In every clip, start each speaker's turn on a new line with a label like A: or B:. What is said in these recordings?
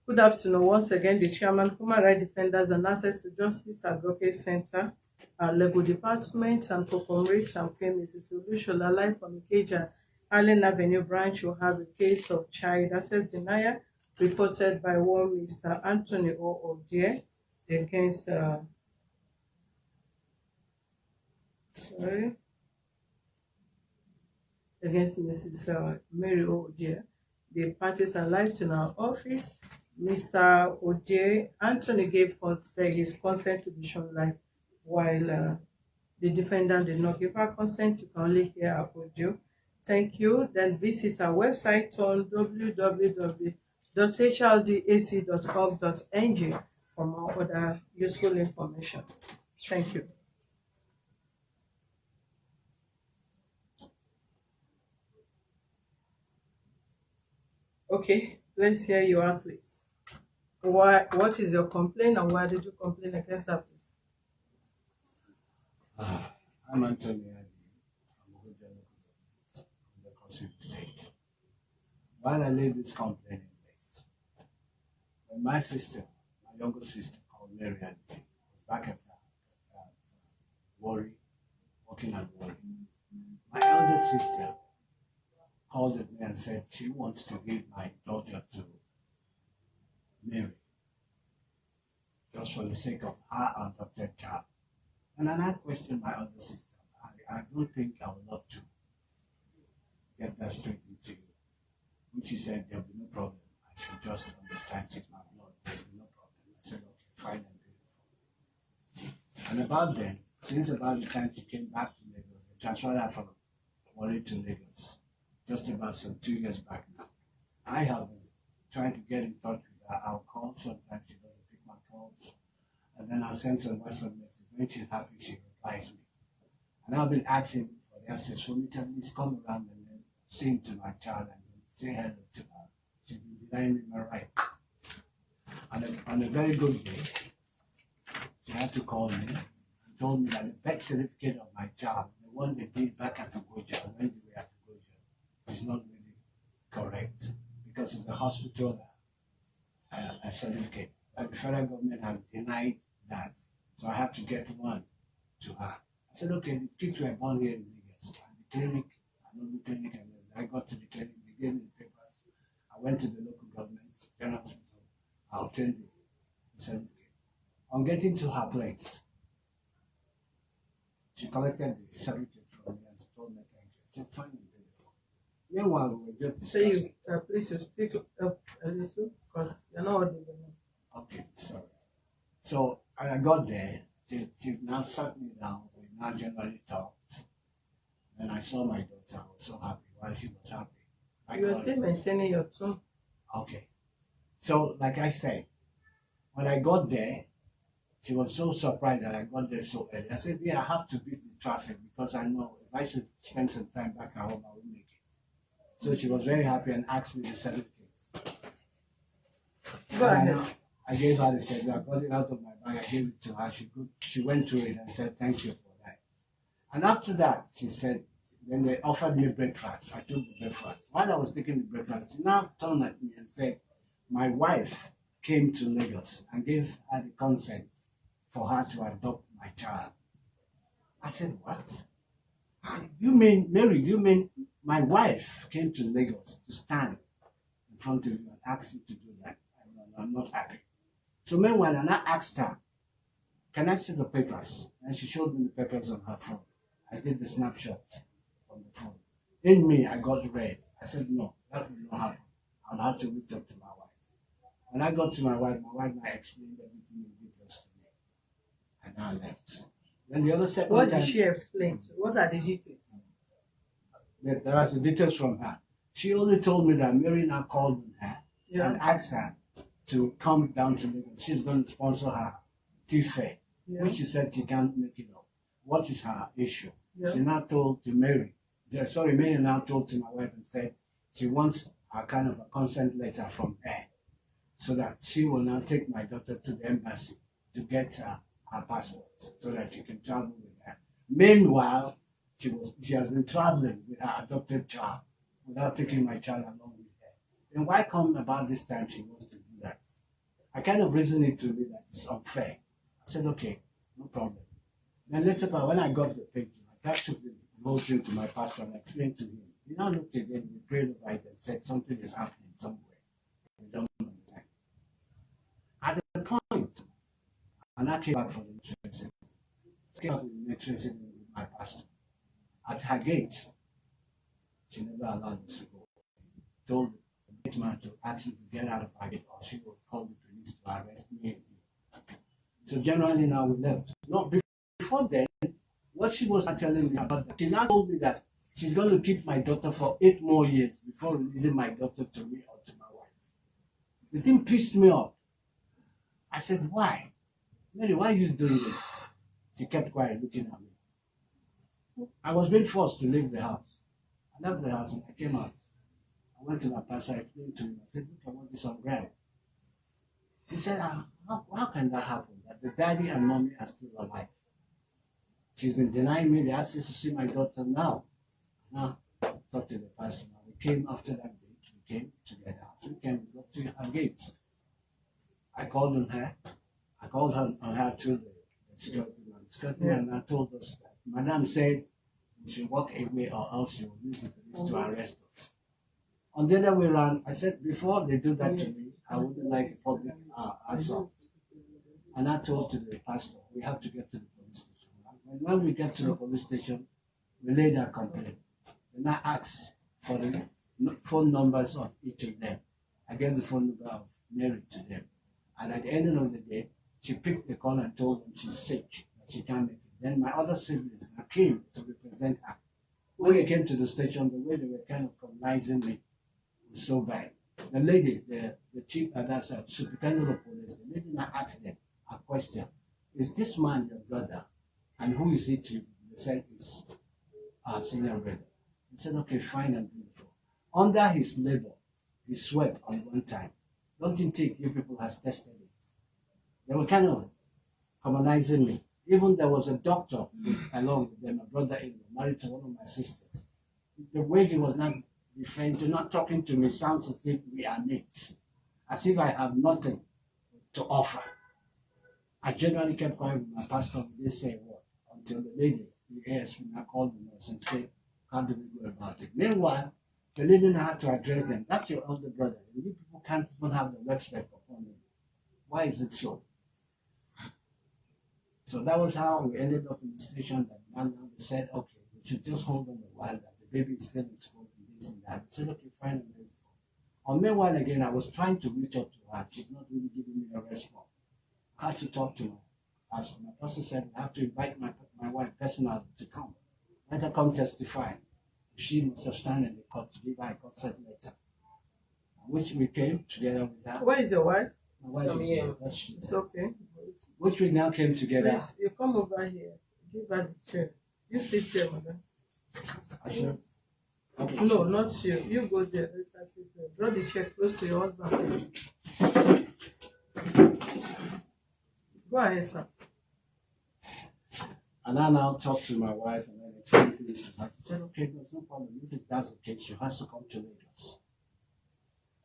A: Good afternoon. Once again, the Chairman, Human Rights Defenders and Access to Justice Advocate Center, our Legal Department, and for comrades and claim Mrs. Olushola live from Ikeja, Allen Avenue branch will have a case of child access denial reported by one Mr. Anthony Oje against sorry against Mrs. Mary Oje. The parties are live to our office. Mr. Oje Anthony gave his consent to be shown live, while the defendant did not give her consent. You can only hear her audio. Thank you. Then visit our website on www.hrdac.gov.ng for more other useful information. Thank you. Okay, let's hear you out, please. What is your complaint and why did you complain against her, please?
B: I'm Anthony Adi from Ogoja Local Government in the Kosi State. Why I laid this complaint is this. When my sister, my younger sister called Mary Adi, was back at Warri, working at Warri, my elder sister called me and said she wants to give my daughter to Mary, just for the sake of her adopted child. And then I questioned my elder sister. I don't think I would love to get that straight into you. Which she said there'll be no problem. I should just understand she's my blood. There'll be no problem. I said, okay, fine and beautiful. And about then, since about the time she came back to Lagos, they transferred her from Warri to Lagos, just about some 2 years back now. I have been trying to get in touch with her. I'll call, sometimes she doesn't pick my calls. And then I'll send some WhatsApp message. When she's happy, she replies me. And I've been asking for the access for me to at least come around and then sing to my child and then say hello to her. She's been denying me my rights. On a very good day, she had to call me and told me that the birth certificate of my child, the one they did back at Ugoja, when they were at Ugoja, is not really correct because it's a hospital a certificate. And the federal government has denied that. So I have to get one to her. I said, okay, the kids were born here in Lagos. And the clinic, I know the clinic, and I got to the clinic, they gave me the papers. I went to the local government, general hospital, I obtained the certificate. On getting to her place, she collected the certificate from me and she told me thank you. I said, fine and beautiful. Meanwhile, we were just
A: So
B: discussing.
A: please you speak up a little because you're not audible enough.
B: Okay, sorry. So I got there. She now sat me down. We now generally talked. Then I saw my daughter. I was so happy. While she was happy,
A: You are still maintaining your tone.
B: okay. So like I said, when I got there, she was so surprised that I got there so early. I said, yeah, I have to beat the traffic because I know if I should spend some time back at home, I will make it. So she was very happy and asked me the certificates.
A: Go ahead.
B: I gave her the certificate. I got it out of my bag. I gave it to her. She went through it and said, thank you for that. And after that, she said, then they offered me breakfast. I took the breakfast. While I was taking the breakfast, she now turned at me and said, my wife came to Lagos and gave her the consent for her to adopt my child. I said, what? You mean, Mary, you mean my wife came to Lagos to stand in front of you and ask you to do that? I'm not happy. So meanwhile, and I asked her, can I see the papers? And she showed me the papers on her phone. I did the snapshot on the phone. In me, I got red. I said, no, that will not happen. I'll have to meet up to my wife. When I got to my wife now explained everything in details to me. And I left. Then the other second
A: What
B: time,
A: did she explain? What are the details?
B: there was the details from her. She only told me that Mary now called on her and asked her to come down to Lagos. She's going to sponsor her tea fair, which she said she can't make it up. What is her issue? She now told to Mary. Mary now told to my wife and said she wants a kind of a consent letter from her so that she will now take my daughter to the embassy to get her passport so that she can travel with her. Meanwhile, she has been traveling with her adopted child without taking my child along with her. Then why come about this time she wants to do that. I kind of reasoned it to me that it's unfair. I said, okay, no problem. Then later, when I got the picture, my dad took the whole thing to my pastor and explained to him. He now looked at it, we prayed over it and said something is happening somewhere. We don't understand. At the point, and I came back from the next center. I came back with the next center with my pastor. At her gate, she never allowed us to go. Told the gate man to ask me to get out of her gate or she will call the police to arrest me. So generally now we left. No, before then, what she was not telling me about that, she now told me that she's going to keep my daughter for 8 more years before releasing my daughter to me or to my wife. The thing pissed me off. I said, why? Mary, why are you doing this? She kept quiet looking at me. I was being forced to leave the house. I left the house and I came out. I went to my pastor, I explained to him. I said, look, I want this on ground. He said, how can that happen? That the daddy and mommy are still alive. She's been denying me the access to see my daughter now. Now, talk to the pastor. Now, we came after that date. We came together. So we came, we got to her gate. I called on her. I called her on her to the security man. The security man now told us that Madam said we should walk away or else she will use the police to arrest us. On the other way around, I said before they do that to me, I wouldn't like a public assault. And I told to the pastor, we have to get to the police station. And when we get to the police station, we laid our complaint. Then I asked for the phone numbers of each of them. I gave the phone number of Mary to them. And at the end of the day, she picked the call and told them she's sick, that she can't make it. Then my other siblings came to represent her. When they came to the station, the way they were kind of colonizing me was so bad. The lady, the chief, that's a superintendent of police, the lady now asked them a question. Is this man your brother? And who is he to you? They said, it's our senior brother. He said, okay, fine and beautiful. Under his labor, he sweat on one time. Don't you think you people has tested it? They were kind of commonizing me. Even there was a doctor along with them, my brother-in-law, married to one of my sisters. The way he was not referring to, not talking to me, sounds as if we are mates, as if I have nothing to offer. I generally kept quiet with my pastor, we didn't say a word, until the lady, the ASP, now called the nurse and said, how do we go about it? Meanwhile, the lady now had to address them. That's your older brother. And you people can't even have the respect upon him. Why is it so? So that was how we ended up in the station that now they said, okay, we should just hold on a while that the baby is still in school and this and that. I said, okay, fine and beautiful. On meanwhile again, I was trying to reach out to her. She's not really giving me a response. I had to talk to my pastor. My pastor said, I have to invite my wife personally to come. Let her come testify. She must have stand in the court to give her a consent letter. Which we came together with her.
A: Where is your wife?
B: My wife is here.
A: It's okay.
B: Which we now came together.
A: Please, you come over here. Give her the chair. You sit here, madam.
B: I should. Okay.
A: No, not you. You go there. Let her sit there. Draw the chair close to your husband, please. Go ahead, sir.
B: And I now talked to my wife and then explained things to her. She said, okay, there's no problem. If that's the case, she has to come to Lagos.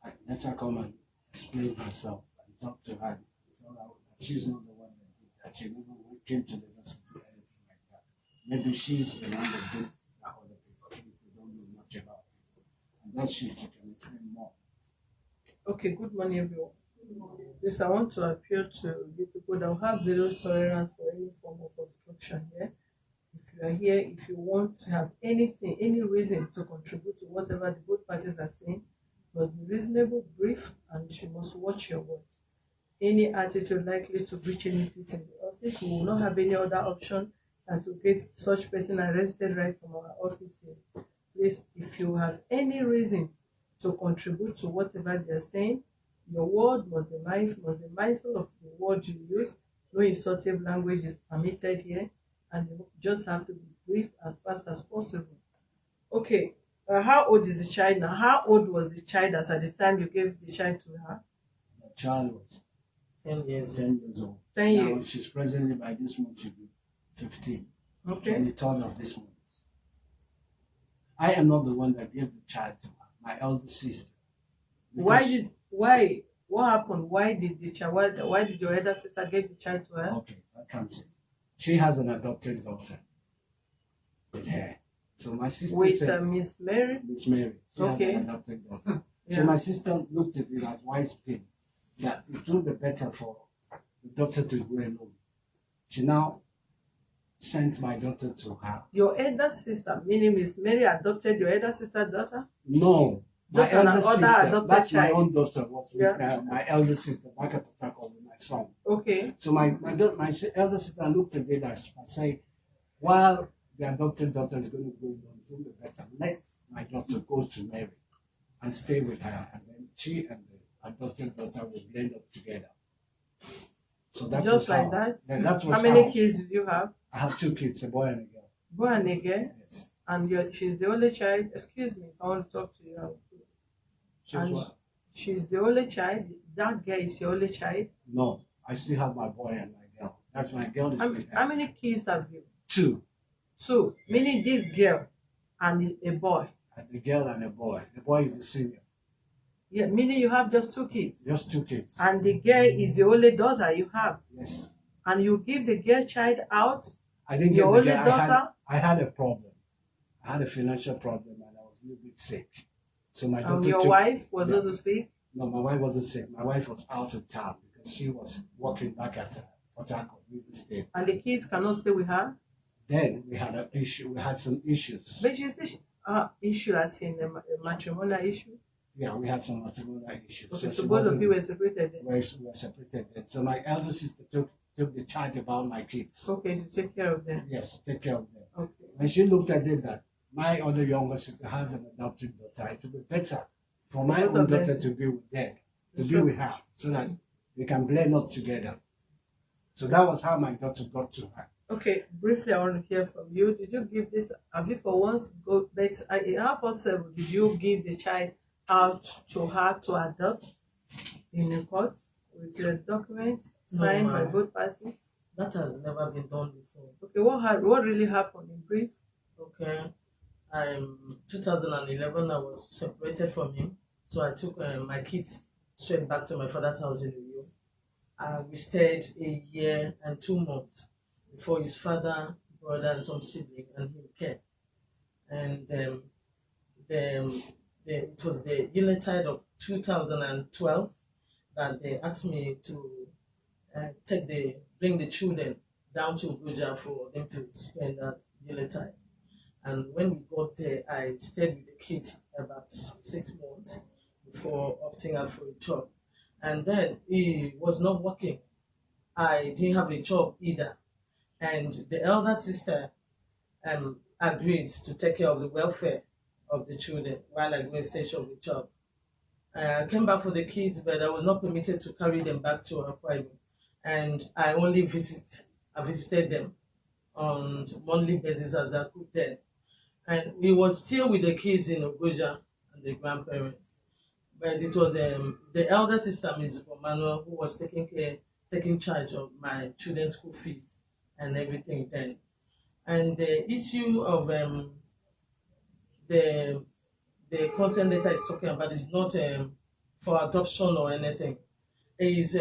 B: I let her come and explain herself and talk to her. Tell her that she's not the one that did that. She never came to Lagos to do anything like that. Maybe she's the one that did that other people. We don't know much about it. And that's she can explain more.
A: Okay, good morning, everyone. Yes, I want to appeal to you people that will have zero tolerance for any form of obstruction here. If you are here, if you want to have anything, any reason to contribute to whatever the both parties are saying, must be reasonable, brief, and you must watch your words. Any attitude likely to breach any peace in the office, we will not have any other option than to get such person arrested right from our office here. Please, if you have any reason to contribute to whatever they are saying, your word must be mindful of the word you use. No insultive language is permitted here, and you just have to be brief as fast as possible. Okay, how old is the child now? How old was the child as at the time you gave the child to her?
B: The child was
A: 10 years.
B: 10 years old.
A: 10
B: now
A: years.
B: She's presently by this month she'll be 15.
A: Okay.
B: 23rd of this month. I am not the one that gave the child to her. My elder sister.
A: Why What happened? Why did the child? Why did your elder sister give the child to her?
B: Okay, that comes in. She has an adopted daughter with her. So my sister
A: With
B: said,
A: Miss Mary.
B: Miss Mary, she has
A: Okay.
B: an adopted daughter.
A: Yeah.
B: So my sister looked at it as wise thing that it would be better for the daughter to go alone. She now sent my daughter to her.
A: Your elder sister, meaning Miss Mary, adopted your elder sister's daughter?
B: No, my
A: Just an
B: elder
A: other
B: sister,
A: adopted
B: that's my
A: child.
B: own daughter, was with
A: Yeah.
B: my elder sister back at the with my son.
A: Okay.
B: So my elder sister looked at it as I say, while the adopted daughter is going to go alone, it would be better. Let my daughter go to Mary and stay with her, and then she and the adopted daughter will end up together. So that
A: Just
B: was
A: like
B: how.
A: that?
B: Yeah, that was
A: How many
B: how.
A: kids did you have?
B: I have 2 kids, a boy and a girl.
A: Boy and a girl?
B: Yes.
A: And she's the only child. Excuse me if I want to talk to you.
B: She was
A: And
B: what?
A: she's the only child. That girl is your only child.
B: No, I still have my boy and my girl. That's my girl is with her.
A: How many kids have you?
B: 2.
A: Two. Meaning this girl and a boy.
B: And the girl and a boy. The boy is the senior.
A: Yeah, meaning you have just 2 kids.
B: Just 2 kids.
A: And the girl is the only daughter you have.
B: Yes.
A: And you give the girl child out.
B: I didn't
A: Your
B: get the
A: only
B: girl.
A: daughter?
B: I had a problem. I had a financial problem and I was a little bit sick. So my daughter
A: And your
B: took-
A: wife was
B: Yeah.
A: also sick.
B: No, my wife wasn't sick. My wife was out of town because she was working back at Port Harcourt, River State.
A: And the kids cannot stay with her.
B: Then we had an issue. We had some issues.
A: But is this issue as in a matrimonial issue?
B: Yeah, we had some matrimonial issues.
A: Okay,
B: she
A: so both of
B: wasn't-
A: you were separated then.
B: we were separated then. So my elder sister took the charge about my kids.
A: Okay, to take care of them.
B: Yes, take care of them.
A: Okay.
B: When she looked at it that my other younger sister has an adopted daughter, it would be better for my
A: both
B: own
A: of them
B: daughter
A: to-
B: to be with them, to be
A: Sure.
B: with her, so that they can blend up together. So that was how my daughter got to her.
A: Okay, briefly, I want to hear from you. Did you give this? Have you for once go? But how possible did you give the child out to her to adopt in a court with your documents signed by
C: ma'am.
A: both parties?
C: That has never been done before.
A: Okay, what really happened in brief?
C: Okay. 2011, I was separated from him. So I took my kids straight back to my father's house in New York. We stayed a year and 2 months before his father, brother, and some sibling and him came. And it was the Unitide of 2012 that they asked me to bring the children down to Abuja for them to spend that Unitide. And when we got there, I stayed with the kids about 6 months before opting out for a job. And then he was not working. I didn't have a job either. And the elder sister agreed to take care of the welfare of the children while I go and search of a job. I came back for the kids, but I was not permitted to carry them back to Akwa Ibom. And I only visited them on monthly basis as I could then. And we was still with the kids in Ogoja and the grandparents. But it was the elder sister, Ms. Manuel, who was taking charge of my children's school fees and everything then. And the issue of the consent letter is talking about is not for adoption or anything. It is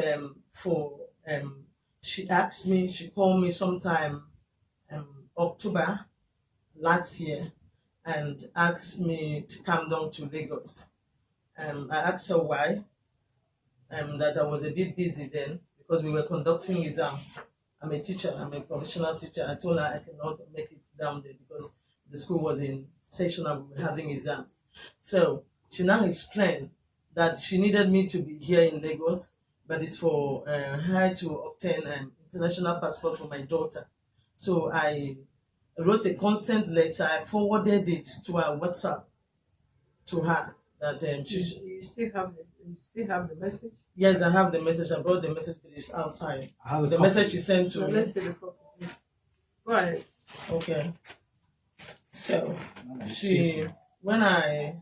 C: she called me sometime October last year and asked me to come down to Lagos. I asked her why, that I was a bit busy then because we were conducting exams. I'm a teacher, I'm a professional teacher. I told her I cannot make it down there because the school was in session and we were having exams. So she now explained that she needed me to be here in Lagos, but it's for her to obtain an international passport for my daughter. So I wrote a consent letter. I forwarded it to her WhatsApp to her. That
A: You still have the message?
C: Yes, I have the message. I brought the message, but it's outside.
B: I have a
C: The
B: copy.
C: message she sent to
A: So
C: me.
A: let's see the copy, please. Go ahead.
C: Okay. So she when I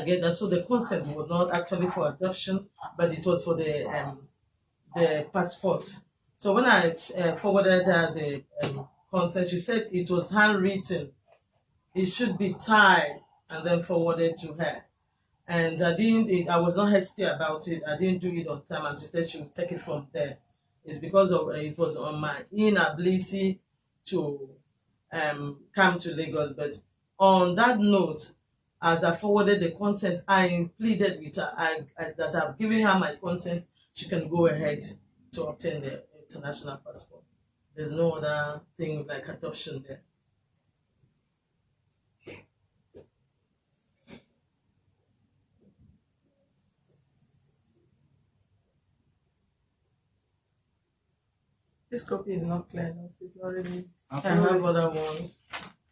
C: get that, so the consent was not actually for adoption, but it was for the passport. So when I forwarded her the consent, she said it was handwritten. It should be tied and then forwarded to her. And I was not hasty about it. I didn't do it on time, and she said she would take it from there. It's because of it was on my inability to come to Lagos. But on that note, as I forwarded the consent, I pleaded with her that I've given her my consent. She can go ahead to obtain the international passport. There's no other thing like adoption there.
A: This copy is not clear enough. It's not really.
C: I have other ones.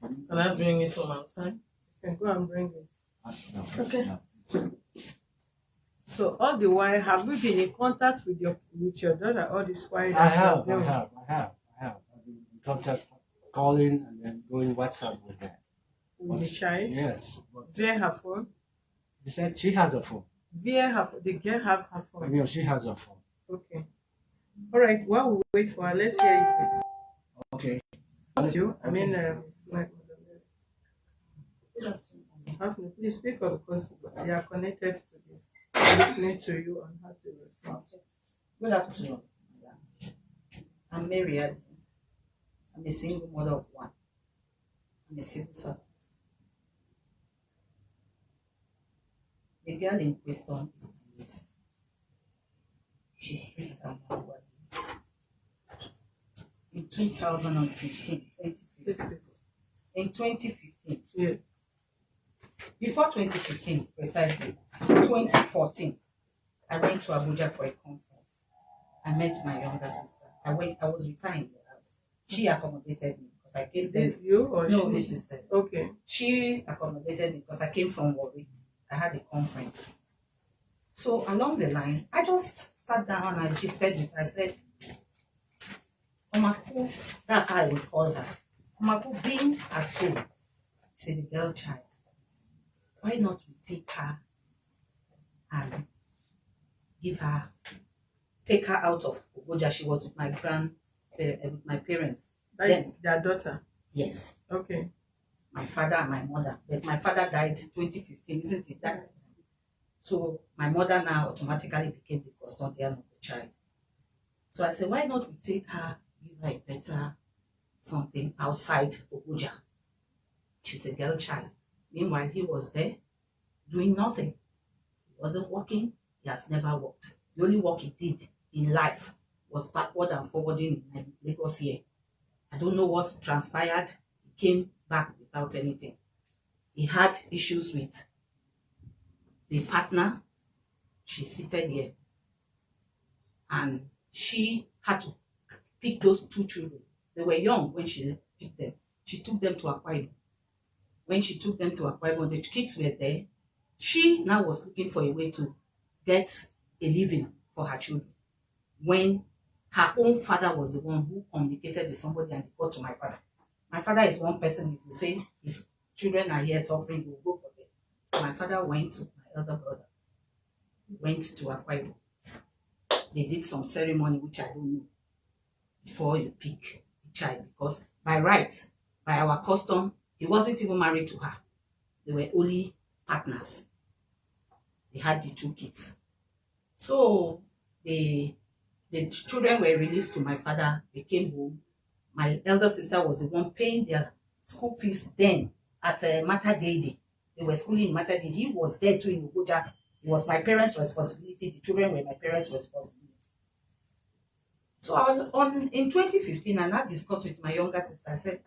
C: Can I bring it from outside?
A: You can go and bring it.
C: Okay.
A: So all the while, have you been in contact with your daughter all this while?
B: I have. I've been in contact, calling and then going WhatsApp with her.
A: With the child?
B: Yes. But
A: Via her phone?
B: they said she has a phone.
A: Via her phone? The girl have her phone?
B: Maybe she has a phone.
A: Okay. All right. While we wait for her, let's hear you, please.
B: Okay.
A: You? I mean,
B: Okay.
A: good afternoon. Please speak up because they are connected to this. I'm listening to you on how to respond.
D: Good afternoon, madam. I'm married. I'm a single mother of one. I'm a civil servant. The girl in question is my niece. She's Prisca. In 2015,
A: Please speak up.
D: in 2015,
A: Yeah.
D: before 2015, precisely, 2014, I went to Abuja for a conference. I met my younger sister. I was retiring in the house. She accommodated me because I came there.
A: This you or
D: No,
A: she?
D: this sister.
A: Okay.
D: She accommodated me because I came from Warri. I had a conference. So along the line, I just sat down and I gisted with her. I said, Omaku, that's how I would call her. Omaku, being at home, she's a girl child. Why not we take her and take her out of Ogoja? She was with with my parents.
A: That is
D: Then-
A: their daughter.
D: Yes,
A: Okay.
D: my father and my mother. But my father died 2015, isn't it? That so my mother now automatically became the custodian of the child. So I said, why not we take her, give her a better something outside Ogoja? She's a girl child. Meanwhile, he was there doing nothing. He wasn't working. He has never worked. The only work he did in life was backward and forwarding in Lagos here. I don't know what transpired. He came back without anything. He had issues with the partner. She's seated here. And she had to pick those two children. They were young when she picked them. She took them to Akwa Ibom. When she took them to Akwa Ibom, the kids were there. She now was looking for a way to get a living for her children. When her own father was the one who communicated with somebody and got to my father. My father is one person, if you say his children are here suffering, he will go for them. So my father went to my elder brother. He went to Akwa Ibom. They did some ceremony, which I don't know, before you pick the child. Because by right, by our custom, he wasn't even married to her. They were only partners. They had the two kids. So the children were released to my father. They came home. My elder sister was the one paying their school fees then at Mater Dei. They were schooling in Mater Dei. He was there too in Ogoja. It was my parents' responsibility. The children were my parents' responsibility. So I was in 2015, and I discussed with my younger sister. I said,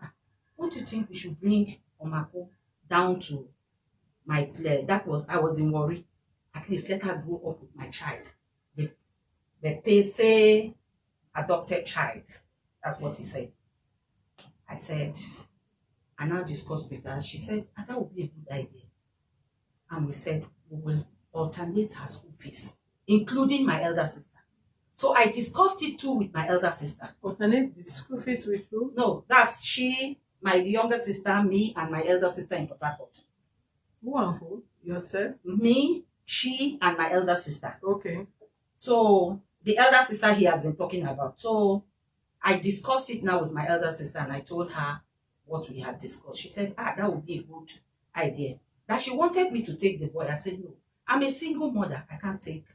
D: don't you think we should bring Omako down to my place? I was in Warri. At least let her grow up with my child. The say adopted child. That's what he said. I said, I now discussed with her. She said, that would be a good idea. And we said, we will alternate her school fees, including my elder sister. So I discussed it too with my elder sister.
A: Alternate the school fees with who?
D: No, that's my younger sister, me, and my elder sister in Port Harcourt.
A: Who and who? Yourself?
D: Me, she, and my elder sister.
A: Okay.
D: So the elder sister he has been talking about. So I discussed it now with my elder sister, and I told her what we had discussed. She said, that would be a good idea. That she wanted me to take the boy. I said, no, I'm a single mother. I can't take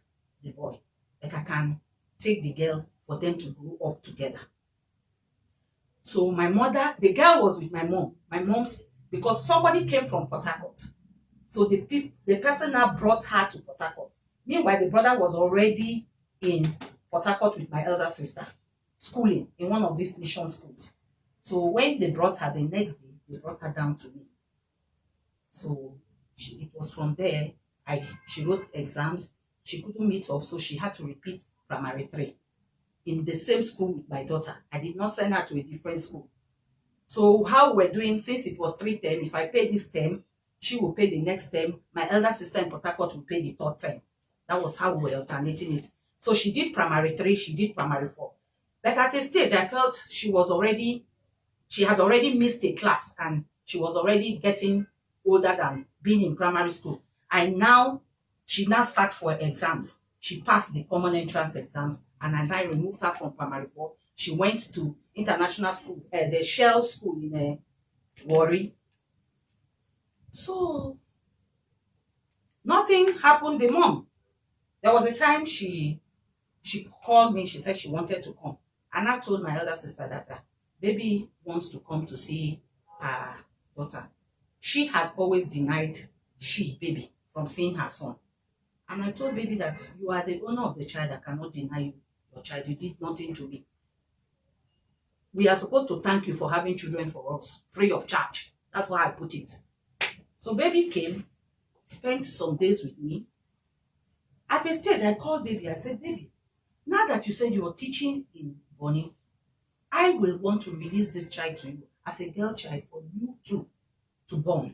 D: the boy, but I can take the girl for them to grow up together. So my mother, the girl was with my mom. My mom's, because somebody came from Port Harcourt. So the person now brought her to Port Harcourt. Meanwhile, the brother was already in Port Harcourt with my elder sister, schooling in one of these mission schools. So when they brought her the next day, they brought her down to me. So it was from there. She wrote exams. She couldn't meet up, so she had to repeat primary 3 in the same school with my daughter. I did not send her to a different school. So how we're doing, since it was 3 term, if I pay this term, she will pay the next term. My elder sister in Port Harcourt will pay the 3rd term. That was how we were alternating it. So she did primary 3, she did primary 4. But at a stage, I felt she had already missed a class and she was already getting older than being in primary school. She now started for exams. She passed the common entrance exams, and I removed her from primary 4. She went to international school, the Shell school in Warri. So nothing happened. The mom, there was a time she called me. She said she wanted to come, and I told my elder sister that baby wants to come to see her daughter. She has always denied baby from seeing her son. And I told baby that you are the owner of the child. I cannot deny you your child. You did nothing to me. We are supposed to thank you for having children for us, free of charge. That's why I put it. So baby came, spent some days with me. At a stage, I called baby. I said, baby, now that you said you are teaching in Bonny, I will want to release this child to you as a girl child for you to bond.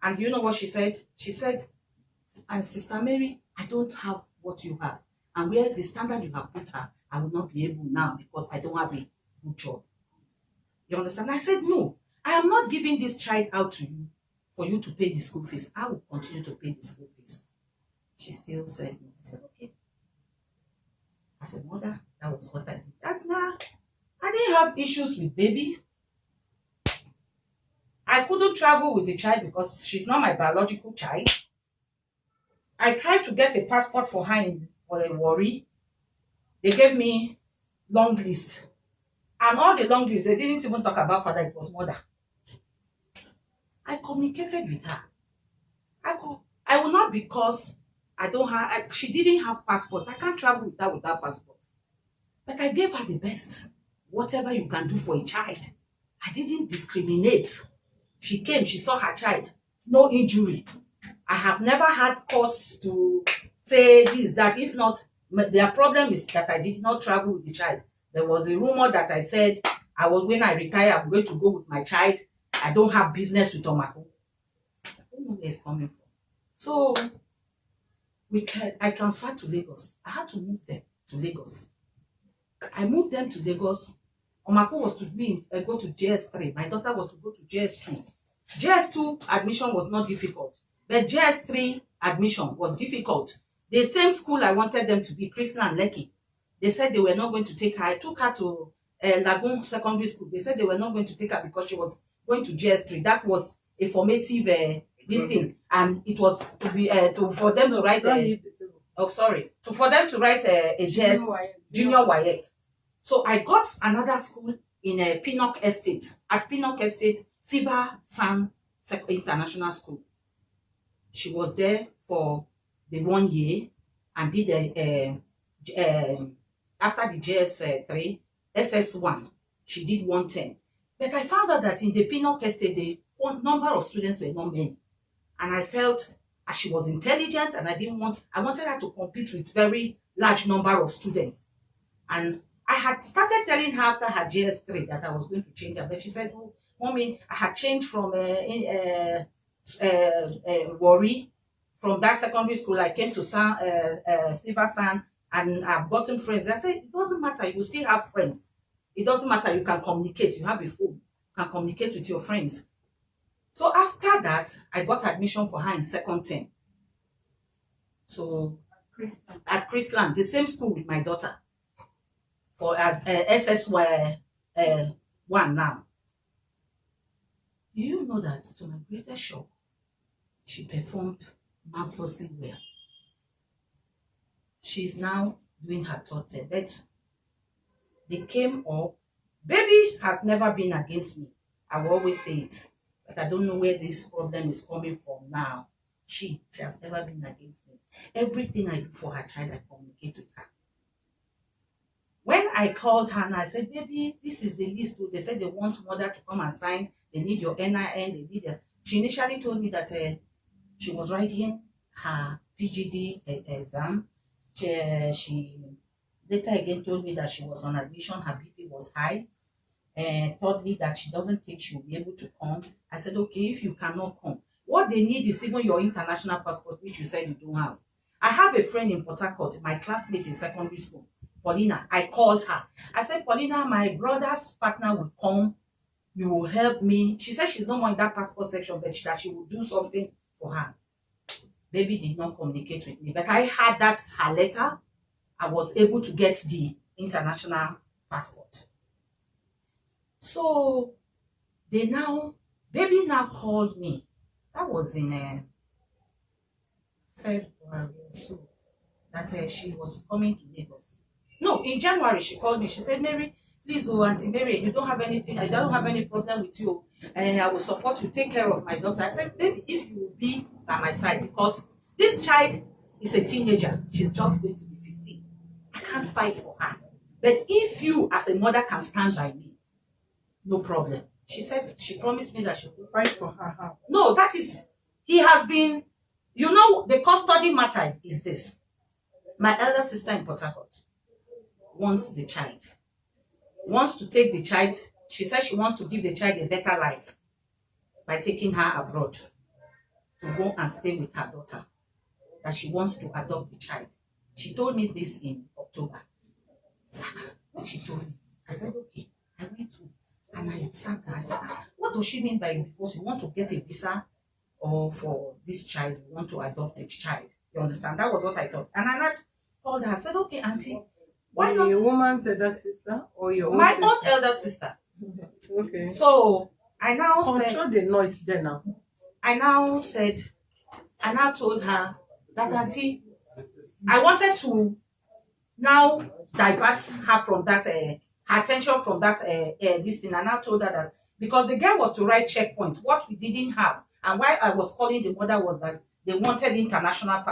D: And you know what she said? She said, and Sister Mary, I don't have what you have. And where the standard you have put her, I will not be able now because I don't have a good job. You understand? I said, no, I am not giving this child out to you for you to pay the school fees. I will continue to pay the school fees. She still said no. I said, okay. I said, mother, that was what I did. That's not, I didn't have issues with baby. I couldn't travel with the child because she's not my biological child. I tried to get a passport for her in Warri. They gave me long list. And all the long list, they didn't even talk about father, it was mother. I communicated with her. I will not, because I don't have, she didn't have passport. I can't travel with her without passport. But I gave her the best. Whatever you can do for a child. I didn't discriminate. She came, she saw her child. No injury. I have never had cause to say this, that. If not, their problem is that I did not travel with the child. There was a rumor that I said when I retire, I'm going to go with my child. I don't have business with Omako. I don't know where it's coming from. So I transferred to Lagos. I had to move them to Lagos. I moved them to Lagos. Omako was to go to JS3. My daughter was to go to JS2. JS2 admission was not difficult, but JS3 admission was difficult. The same school I wanted them to be, Prisca and Lekki, they said they were not going to take her. I took her to Lagoon Secondary School. They said they were not going to take her because she was going to JS3. That was a formative this thing, and it was to be for them to write for them to write a JS junior WAEC. So I got another school in Pinnock Estate. At Pinnock Estate, Siva San International School. She was there for the 1 year and did after the JS3, SS1, she did 1 term. But I found out that in the Pinnock Estate, the number of students were not many. And I felt as she was intelligent and I wanted her to compete with very large number of students. And I had started telling her after her JS3 that I was going to change her, but she said, "Oh, mommy, I had changed from Warri. From that secondary school, I came to Silver San, and I've gotten friends." I said, "It doesn't matter. You will still have friends. It doesn't matter. You can communicate. You have a phone. You can communicate with your friends." So after that, I got admission for her in 2nd term. So at Chrisland, the same school with my daughter. For SSY 1 now. Do you know that, to my greatest shock, She performed marvelously well. She's now doing her third term, but they came up. Baby has never been against me. I will always say it, but I don't know where this problem is coming from now. She has never been against me. Everything I do for her child, I communicate with her. When I called her and I said, baby, this is the list. They said they want mother to come and sign. They need your NIN. They need a... She initially told me that she was writing her PGD exam. She later again told me that she was on admission. Her BP was high. And thirdly, that she doesn't think she will be able to come. I said, okay, if you cannot come, what they need is even your international passport, which you said you don't have. I have a friend in Port Harcourt, my classmate in secondary school, Paulina. I called her. I said, Paulina, my brother's partner will come. You will help me. She said she's no more in that passport section, but that she will do something for her. Baby did not communicate with me, but I had that her letter. I was able to get the international passport. So baby now called me. That was in February or so. That she was coming to Lagos. No, in January she called me. She said, Mary, please, oh, Auntie Mary, you don't have anything. I don't have any problem with you. And I will support you. Take care of my daughter. I said, baby, if you will be by my side, because this child is a teenager. She's just going to be 15. I can't fight for her. But if you, as a mother, can stand by me, no problem. She said, she promised me that she will
A: Fight for her.
D: No, that is, he has been, the custody matter is this. My elder sister in Port Harcourt wants the child, wants to take the child. She says she wants to give the child a better life by taking her abroad to go and stay with her daughter, that she wants to adopt the child. She told me this in October. When she told me, I said, okay. I went to, and I sat there. I said, what does she mean by because you want to get a visa or for this child, you want to adopt a child? You understand? That was what I thought. And I called her. I said, okay, Auntie, why not?
A: Your woman's elder sister or your own
D: My
A: sister?
D: own elder sister.
A: Okay.
D: So I now
A: Control the noise there now.
D: I now told her that, Auntie, I wanted to now divert her from that, her attention from that, this thing. And I told her that because the girl was to write checkpoint, what we didn't have, and why I was calling the mother was that they wanted international,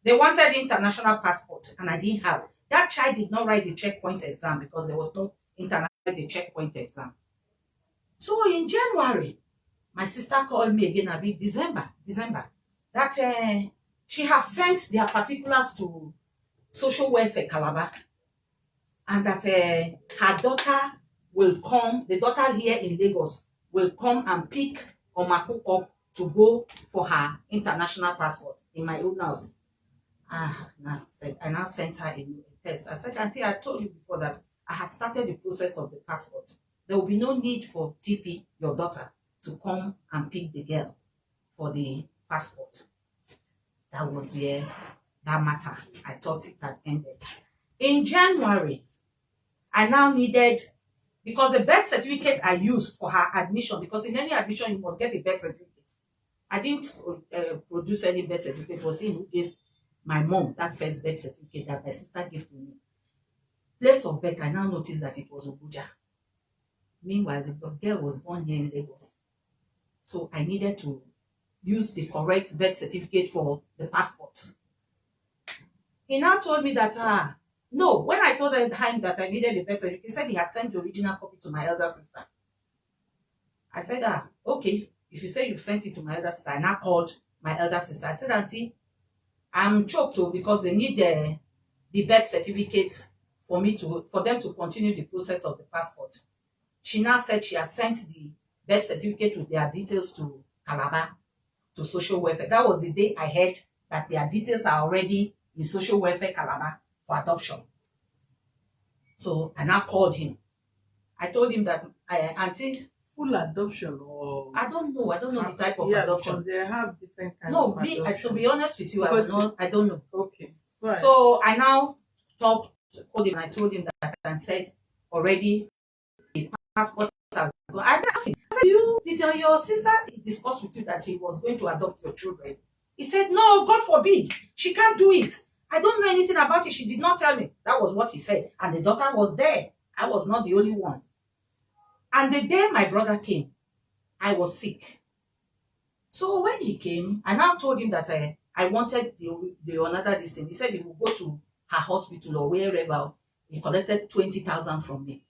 D: they wanted international passport, and I didn't have. That child did not write the checkpoint exam because there was no international checkpoint exam. So in January, my sister called me again, a bit December, that she has sent their particulars to Social Welfare Calabar, and that her daughter will come, the daughter here in Lagos will come and pick Omakuko to go for her international passport in my own house. I now sent her a test. I said, Auntie, I told you before that I had started the process of the passport. There will be no need for TP, your daughter, to come and pick the girl for the passport. That was where that matter, I thought it had ended. In January, I now needed, because the birth certificate I used for her admission, because in any admission you must get a birth certificate. I didn't produce any birth certificate. It was him who gave my mom that first birth certificate that my sister gave to me. Place of birth, I now noticed that it was Abuja. Meanwhile, the girl was born here in Lagos. So I needed to use the correct birth certificate for the passport. He now told me that, no, when I told him that I needed the birth certificate, he said he had sent the original copy to my elder sister. I said, okay, if you say you've sent it to my elder sister, I now called my elder sister. I said, Auntie, I'm choked because they need the birth certificate for them to continue the process of the passport. She now said she has sent the birth certificate with their details to Calabar, to Social Welfare. That was the day I heard that their details are already in Social Welfare Calabar for adoption. So I now called him. I told him that, Auntie,
A: full adoption or
D: I don't know the type of adoption.
A: Because they have different kinds of adoption.
D: To be honest with you, I don't know.
A: Okay.
D: Right. So I now called him and I told him that and said already the passport has gone. I asked him, said, did your sister discuss with you that she was going to adopt your children? He said, no, God forbid. She can't do it. I don't know anything about it. She did not tell me. That was what he said. And the daughter was there. I was not the only one. And the day my brother came, I was sick. So when he came, I now told him that I wanted the another this thing. He said he would go to her hospital or wherever. He collected 20,000 from me.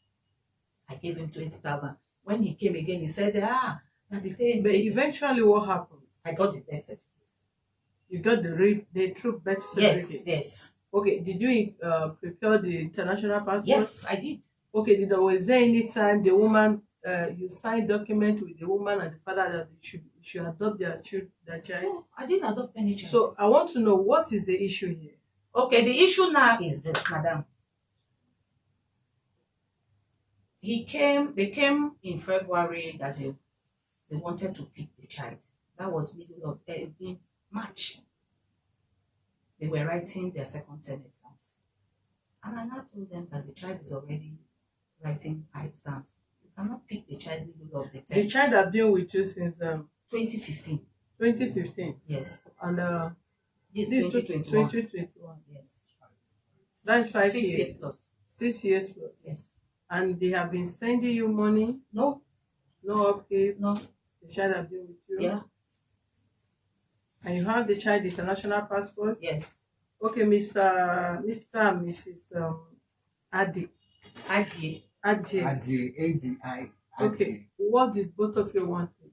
D: I gave him 20,000. When he came again, he said, that the thing.
A: But eventually, what happened?
D: I got the birth certificate.
A: You got the true birth certificate?
D: Yes.
A: Okay, did you prepare the international passport?
D: Yes, I did.
A: Okay, was there any time the woman, you signed document with the woman and the father that they should adopt their child?
D: No, I didn't adopt any child.
A: So I want to know, what is the issue here?
D: Okay, the issue now is this, madam. They came in February that they wanted to pick the child. That was middle of in March. They were writing their second term exams. And I now told them that the child is already writing her exams. You cannot pick the child middle of the term.
A: The child has been with you since
D: 2015.
A: 2015?
D: Yes.
A: And
D: this is 2021.
A: 2021.
D: Yes.
A: That's 5
D: 6
A: years.
D: years plus.
A: 6 years plus.
D: Yes.
A: And they have been sending you money?
D: No.
A: No upkeep?
D: No.
A: The child has been with you?
D: Yeah.
A: And you have the child international passport?
D: Yes.
A: Okay, Mr. and Mrs. Adi.
D: Adi.
B: ADI.
A: Okay, what did both of you want, please?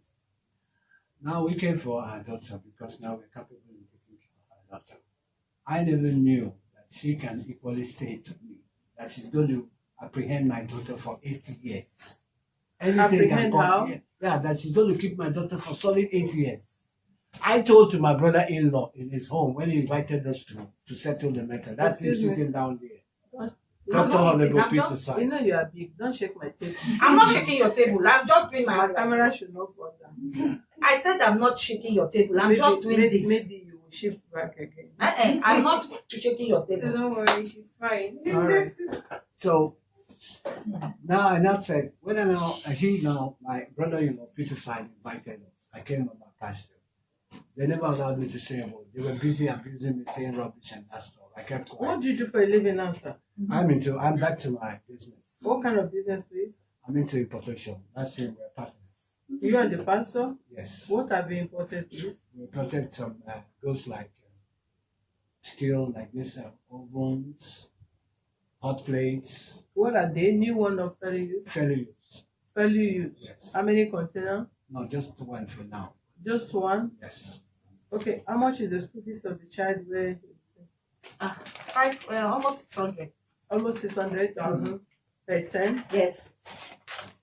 B: Now we came for our daughter because now we're capable of taking care of our daughter. I never knew that she can equally say to me that she's going to apprehend my daughter for 80 years. Anything
A: Apprehend
B: can
A: how?
B: come. Yeah, that she's going to keep my daughter for solid 8 years. I told to my brother-in-law in his home when he invited us to settle the matter. That's him
A: Excuse me.
B: sitting down there.
A: Don't-
B: Dr.
D: I'm
B: Honorable
D: just-
B: Peter
A: You
B: side.
A: know you are big. Don't shake my table.
D: I'm not shaking your table. I'm just doing my
A: My
D: own.
A: camera should not fall down.
D: I said I'm not shaking your table. I'm
A: Maybe-
D: just doing
A: maybe,
D: this.
A: Maybe you will shift back again.
D: I'm not shaking your table.
E: Don't worry, she's fine.
A: All right.
B: So now I now said, whether now my brother-in-law Peter side invited us. I came on my pasture. They never allowed me to say a word. They were busy abusing me, saying rubbish and that stuff. I kept quiet.
A: What do you do for a living now, sir?
B: I'm back to my business.
A: What kind of business, please?
B: I'm into importation. That's it, we're partners.
A: You and the pastor?
B: Yes.
A: What have you imported, please?
B: We protect some goods like steel, like this, ovens, hot plates,
A: What are they? New one of fairly use?
B: fairly use.
A: Fairly use.
B: Yes.
A: How many container?
B: No, just one for now.
A: Just one?
B: Yes.
A: Okay, how much is the school fees of the child where
D: Almost 600.
A: almost 600,000 per term?
D: Yes.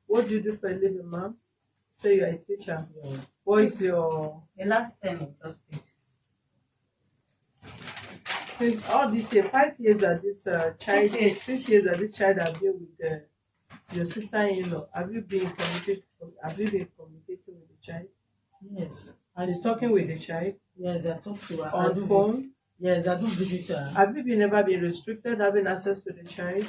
A: What do you do for a living, ma'am? Say you're a teacher. What is your
D: The last term we just paid.
A: since all this year, 5 years that this child
D: 6 years.
A: 6 years that this child have been with your sister-in-law, have you been communicating with the child?
C: Yes.
A: Is talking with the child
C: Yes, I talk to her.
A: on phone?
C: Yes, I do visit her.
A: Have you ever been restricted having access to the child?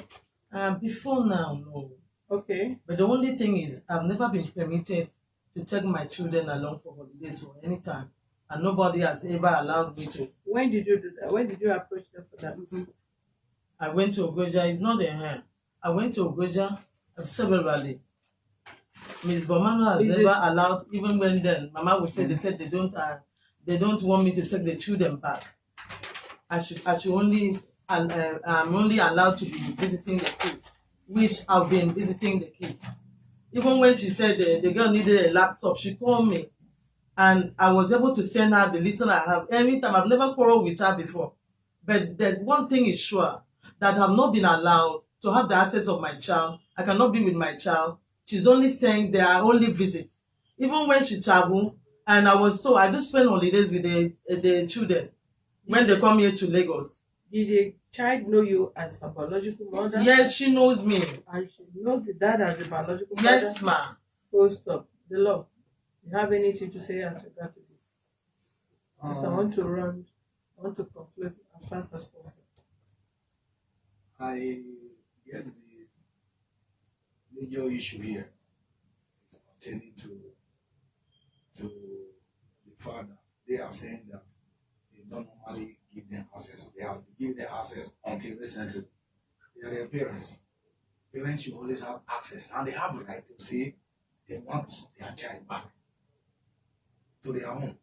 C: Before now, no.
A: Okay.
C: But the only thing is, I've never been permitted to take my children along for holidays for any time. And nobody has ever allowed me to.
A: When did you do that? When did you approach them for that?
C: I went to Ogoja, it's not in her. I went to Ogoja severally. Ms. Bomano has
A: Is
C: never
A: it-
C: allowed, even when then, Mama would say, they said they don't want me to take the children back. I should only, I'm only allowed to be visiting the kids, which I've been visiting the kids. Even when she said the girl needed a laptop, she called me and I was able to send her the little I have. Anytime, I've never quarreled with her before. But that one thing is sure, that I've not been allowed to have the access of my child. I cannot be with my child. She's only staying there, I only visit. Even when she travel, and I was told I do spend holidays with the children when they come here to Lagos.
A: Did the child know you as a biological mother?
C: Yes, she knows me.
A: And she knows the dad as a biological
C: Yes,
A: mother?
C: ma.
A: Full stop. The law. You have anything to say as regard to this? Because I want to conclude as fast as possible.
F: I guess the major issue here is
B: pertaining to the father, they are saying that they don't normally give them access. They have given them access until recently. They are their parents. Parents should always have access, and they have the right to say they want their child back to their home.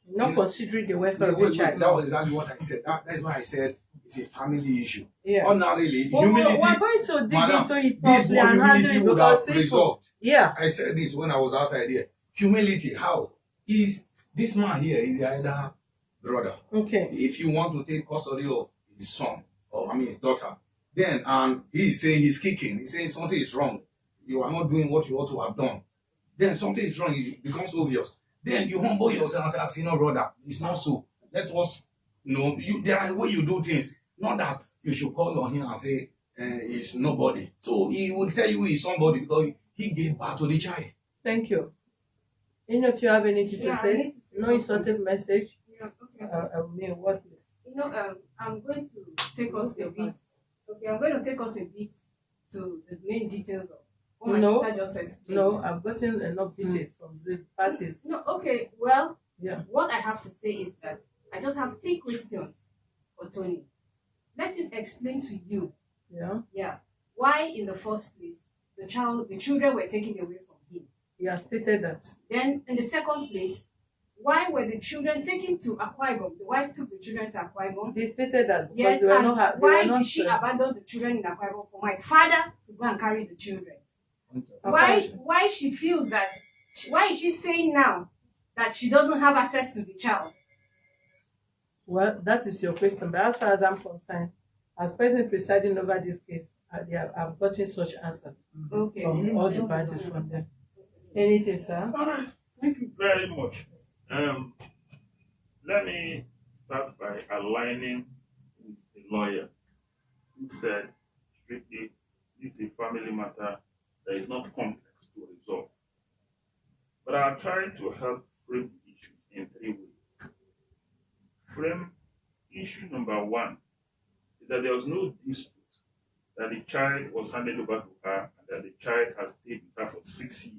A: Not
B: You know,
A: considering the welfare of the
B: Wait,
A: child.
B: that was exactly what I said. That's why I said it's a family issue.
A: Yeah.
B: Ordinarily,
A: Well,
B: humility.
A: we're going to dig
B: Madam,
A: into it
B: this
A: properly
B: one
A: and handle
B: humility
A: it
B: would have
A: because it's-
B: resolved.
A: Yeah.
B: I said this when I was outside here. Humility, how? Is this man here is the elder brother.
A: Okay.
B: If you want to take custody of his son, or I mean his daughter, then he is saying he's kicking, he's saying something is wrong. You are not doing what you ought to have done. Then something is wrong, it becomes obvious. Then you humble yourself and say, no, brother, it's not so. Let us there are way you do things. Not that you should call on him and say he's nobody. So he will tell you he's somebody because he gave birth to the child.
A: Thank you. If you have anything to say, no insulting message.
E: Yeah, okay.
A: I mean, what please?
E: I'm going to take us a bit. Okay, I'm going to take us a bit to the main details of what my sister just explained.
A: No, I've gotten enough details from the parties.
E: No, okay. Well,
A: Yeah.
E: what I have to say is that I just have 3 questions for Tony. Let him explain to you,
A: Yeah.
E: why in the first place the children were taken away from him.
A: He has stated that.
E: Then, in the second place, why were the children taken to Akwa Ibom? The wife took the children to Akwa Ibom.
A: They stated that because
E: Yes,
A: they were
E: and
A: not.
E: why did she abandon the children in Akwa Ibom for my father to go and carry the children? Why she feels that? Why is she saying now that she doesn't have access to the child?
A: Well, that is your question. But as far as I'm concerned, as person presiding over this case, I've gotten such answers
E: Okay.
A: from all the parties from them. Anything, sir?
F: All right. Thank you very much. Let me start by aligning with the lawyer who said strictly it's a family matter that is not complex to resolve. But I'll try to help frame the issue in 3 ways. Frame issue number 1 is that there was no dispute that the child was handed over to her and that the child has stayed with her for 6 years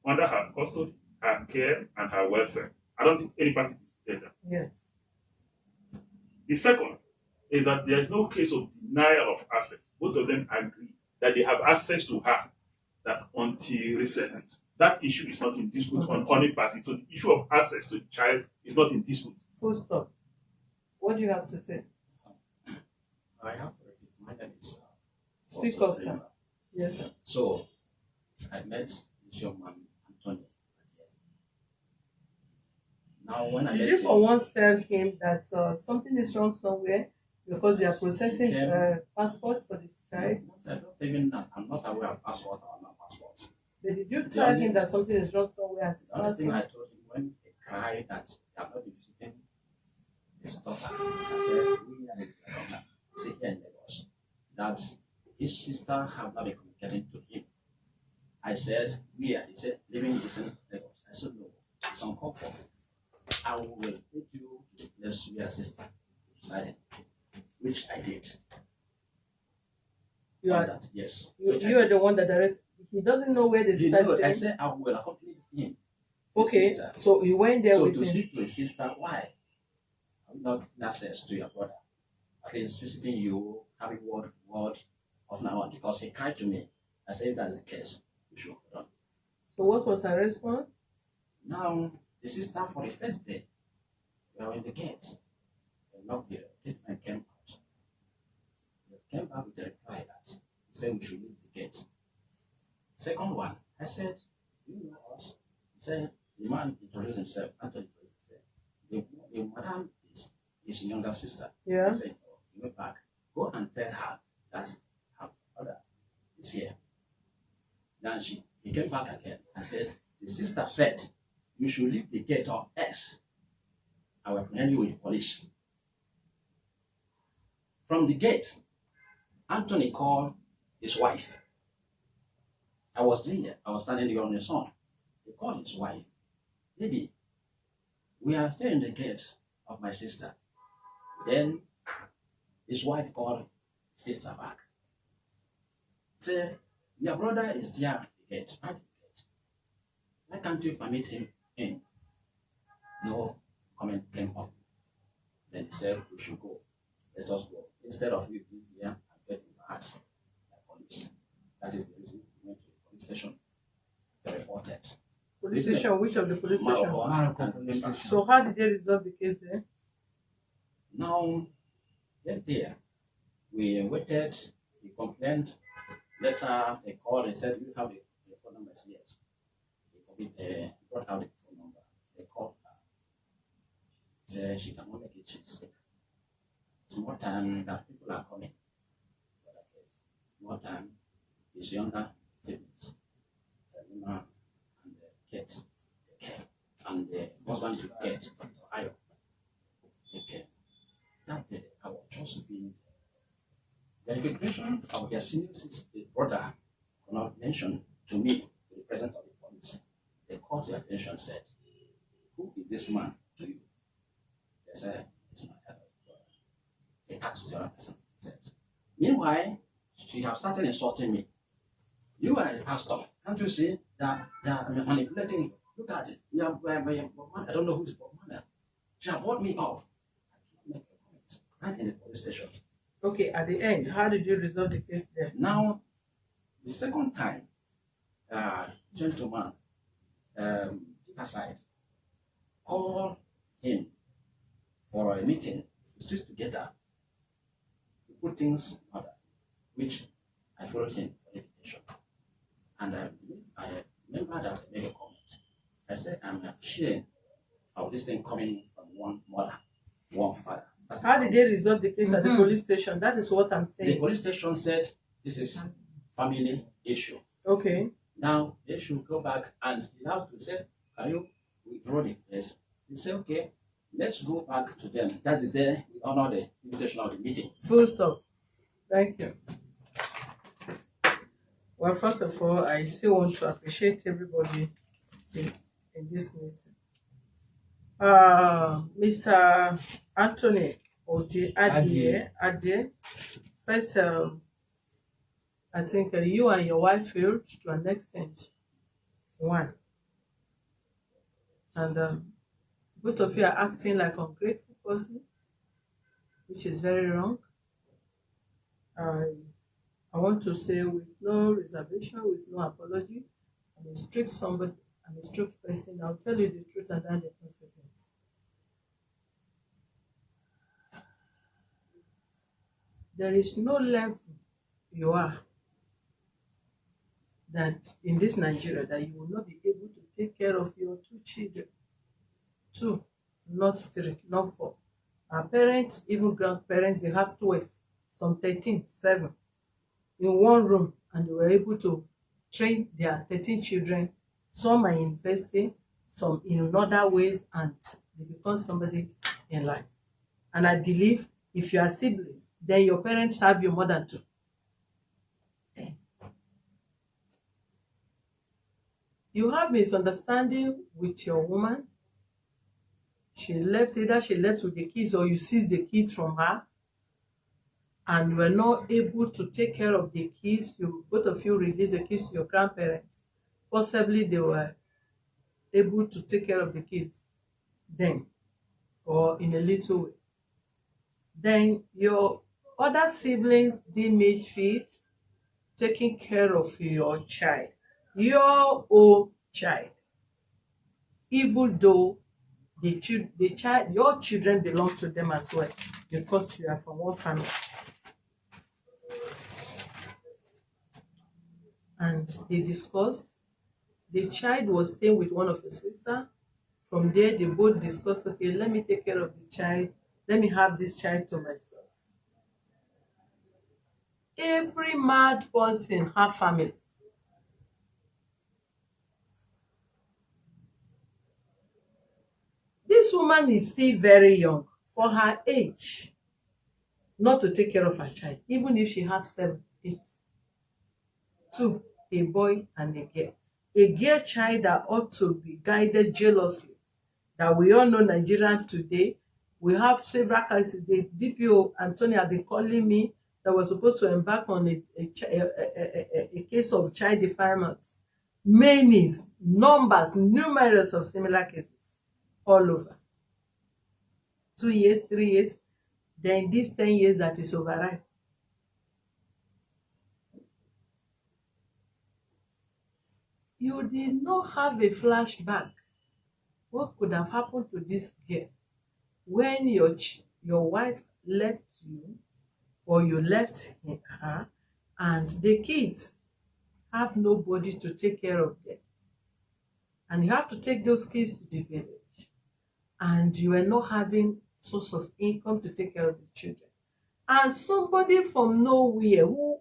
F: under her custody, her care, and her welfare. I don't think any party disputed that.
A: Yes.
F: The second is that there is no case of denial of access. Both of them agree that they have access to her, that until recent. That issue is not in dispute on any party. So the issue of access to the child is not in dispute.
A: Full stop. What do you have to say?
G: I have to repeat. My name is
A: Speak up, sir. Yes, sir.
G: So, I met this young man, Antonio. Now, when I
A: Did
G: met
A: you
G: him,
A: for once tell him that something is wrong somewhere because they are processing passport for this child?
G: I don't even, I'm not aware of passport or not passport.
A: But did you tell him that something is wrong somewhere as his
G: The only thing I
A: passport?
G: told him when he cried that they have not been visiting his daughter, I said, we are his daughter, sit here in Lagos, that his sister have not been communicating to him. I said, he said, living in Lagos. I said, no, it's uncalled for. I will take you to the place where sister resided, which I did.
A: You
G: On
A: are,
G: that, yes.
A: you are the one that directed. He doesn't know where the
G: You
A: sister
G: know, I
A: is.
G: said I will accompany him. his
A: Okay,
G: sister.
A: so he went there
G: So
A: with
G: to
A: him.
G: speak to his sister, why? I'm not access to your brother. At least visiting you, having word of now on, because he cried to me. I said, if that's the case, we should hold on.
A: So what was her response?
G: Now, the sister for the first day, we were in the gate. They knocked the gate and came out. They came back with a reply that he said we should leave the gate. Second one, I said, you know us? He said, the man introduced himself, Anthony introduced himself. The madam is his younger sister.
A: Yeah.
G: I said, oh, you went back. Go and tell her that her brother is here. Then he came back again and said, the sister said, you should leave the gate or else I will present you with the police. From the gate, Anthony called his wife. I was there. I was standing there on the sun. He called his wife. Baby, we are still in the gate of my sister. Then his wife called his sister back. Say, your brother is there at the gate, right at the gate. Why can't you permit him in? No comment came up. Then he said, we should go. Let us go. Instead of you being here and getting harassed by police. That is the reason we went to the police station to report it.
A: Police station? Which of the police station?
G: Maroko police station.
A: So how did they resolve the case there?
G: Now, get there. We waited, he complained. Later, they called and said, you have the phone number? Yes. They brought out the phone number. They called her. Said she cannot make it, she's sick. Small time that people are coming for that case. Small time, his younger siblings, Luna and Kate, and the husband to Kate, Ayo. They came. That day, I was just feeling the recognition of their senior sister, brother, could not mention to me, to the president of the police. They called their attention and said, who is this man to you? They said, it's my eldest brother. They asked the other person, said, meanwhile, she has started insulting me. You are the pastor. Can't you see that they are manipulating you? Look at it. I don't know who's Bob Manel. She has brought me off. I cannot make a comment. Right in the police station.
A: Okay, at the end, how did you resolve the case there?
G: Now, the second time, gentleman, Peter side, called him for a meeting to sit together to put things in order, which I followed him for the invitation. And I remember that I made a comment. I said, I'm ashamed of this thing coming from one mother, one father.
A: How did they resolve the case at the police station? That is what I'm saying.
G: The police station said this is family issue.
A: Okay.
G: Now they should go back and you have to say, can you withdraw the case? He said, okay, let's go back to them. That's the day we honor the invitation of the meeting.
A: Full stop. Thank you. Well, first of all, I still want to appreciate everybody in this meeting. Mr. Anthony Adie. First, I think you and your wife failed to an extent. One. And both of you are acting like ungrateful person, which is very wrong. I want to say with no reservation, with no apology, I'm a strict somebody, I'm a strict person. I'll tell you the truth and then the consequence. There is no level you are that in this Nigeria that you will not be able to take care of your two children. Two, not three, not four. Our parents, even grandparents, they have 12, some 13, 7 in one room, and they were able to train their 13 children. Some are in university, some in other ways, and they become somebody in life. And I believe if you are siblings, then your parents have you more than 2. You have misunderstanding with your woman. She left, either she left with the kids or you seized the kids from her and were not able to take care of the kids. Both of you released the kids to your grandparents. Possibly they were able to take care of the kids then or in a little way. Then your other siblings didn't meet fit taking care of your child, your own child, even though your children belong to them as well, because you are from one family. And they discussed. The child was staying with one of the sisters. From there, they both discussed, okay, let me take care of the child. Let me have this child to myself. Every mad person have family. This woman is still very young for her age not to take care of her child, even if she has 7, 8. 2, a boy and a girl. A girl child that ought to be guided jealously. That we all know Nigerian today. We have several cases. The DPO, Antonio, have been calling me that was supposed to embark on a case of child defilement. many numbers, numerous of similar cases all over. 2 years, 3 years, then this 10 years that is overripe. You did not have a flashback. What could have happened to this girl when your wife left you or you left her, and the kids have nobody to take care of them, and you have to take those kids to the village, and you are not having source of income to take care of the children, and somebody from nowhere who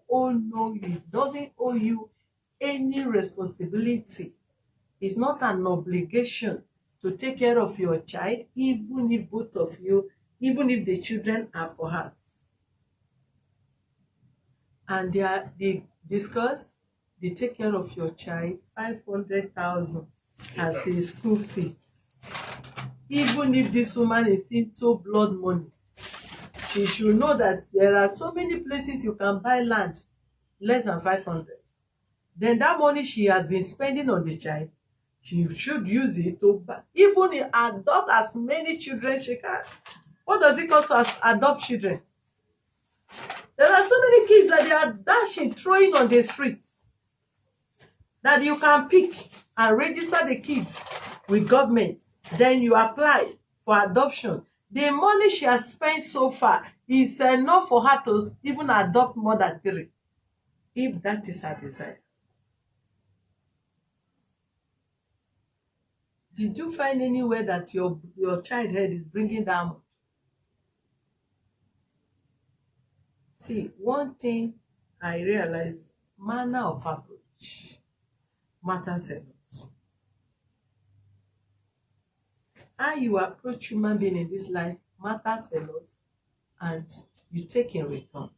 A: doesn't owe you any responsibility, it's not an obligation to take care of your child, even if both of you, even if the children are for her. And they discussed, they take care of your child, 500,000 as a school fees. Even if this woman is into blood money, she should know that there are so many places you can buy land less than 500. Then that money she has been spending on the child, she should use it to even adopt as many children she can. What does it cost to adopt children? There are so many kids that they are dashing, throwing on the streets, that you can pick and register the kids with government. Then you apply for adoption. The money she has spent so far is enough for her to even adopt more than 3, if that is her desire. Did you find anywhere that your child head is bringing down? See, one thing I realized, manner of approach matters a lot. How you approach human being in this life matters a lot, and you take in return.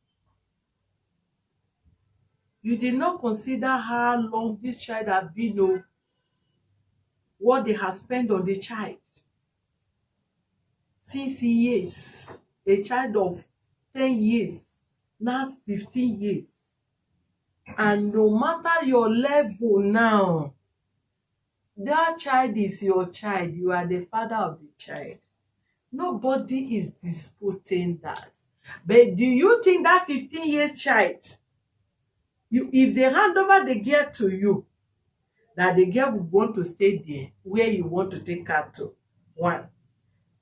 A: You did not consider how long this child has been, what they have spent on the child. 6 years, a child of 10 years, now 15 years. And no matter your level now, that child is your child. You are the father of the child. Nobody is disputing that. But do you think that 15 years child, if they hand over the girl to you, that the girl will want to stay there where you want to take her to? One.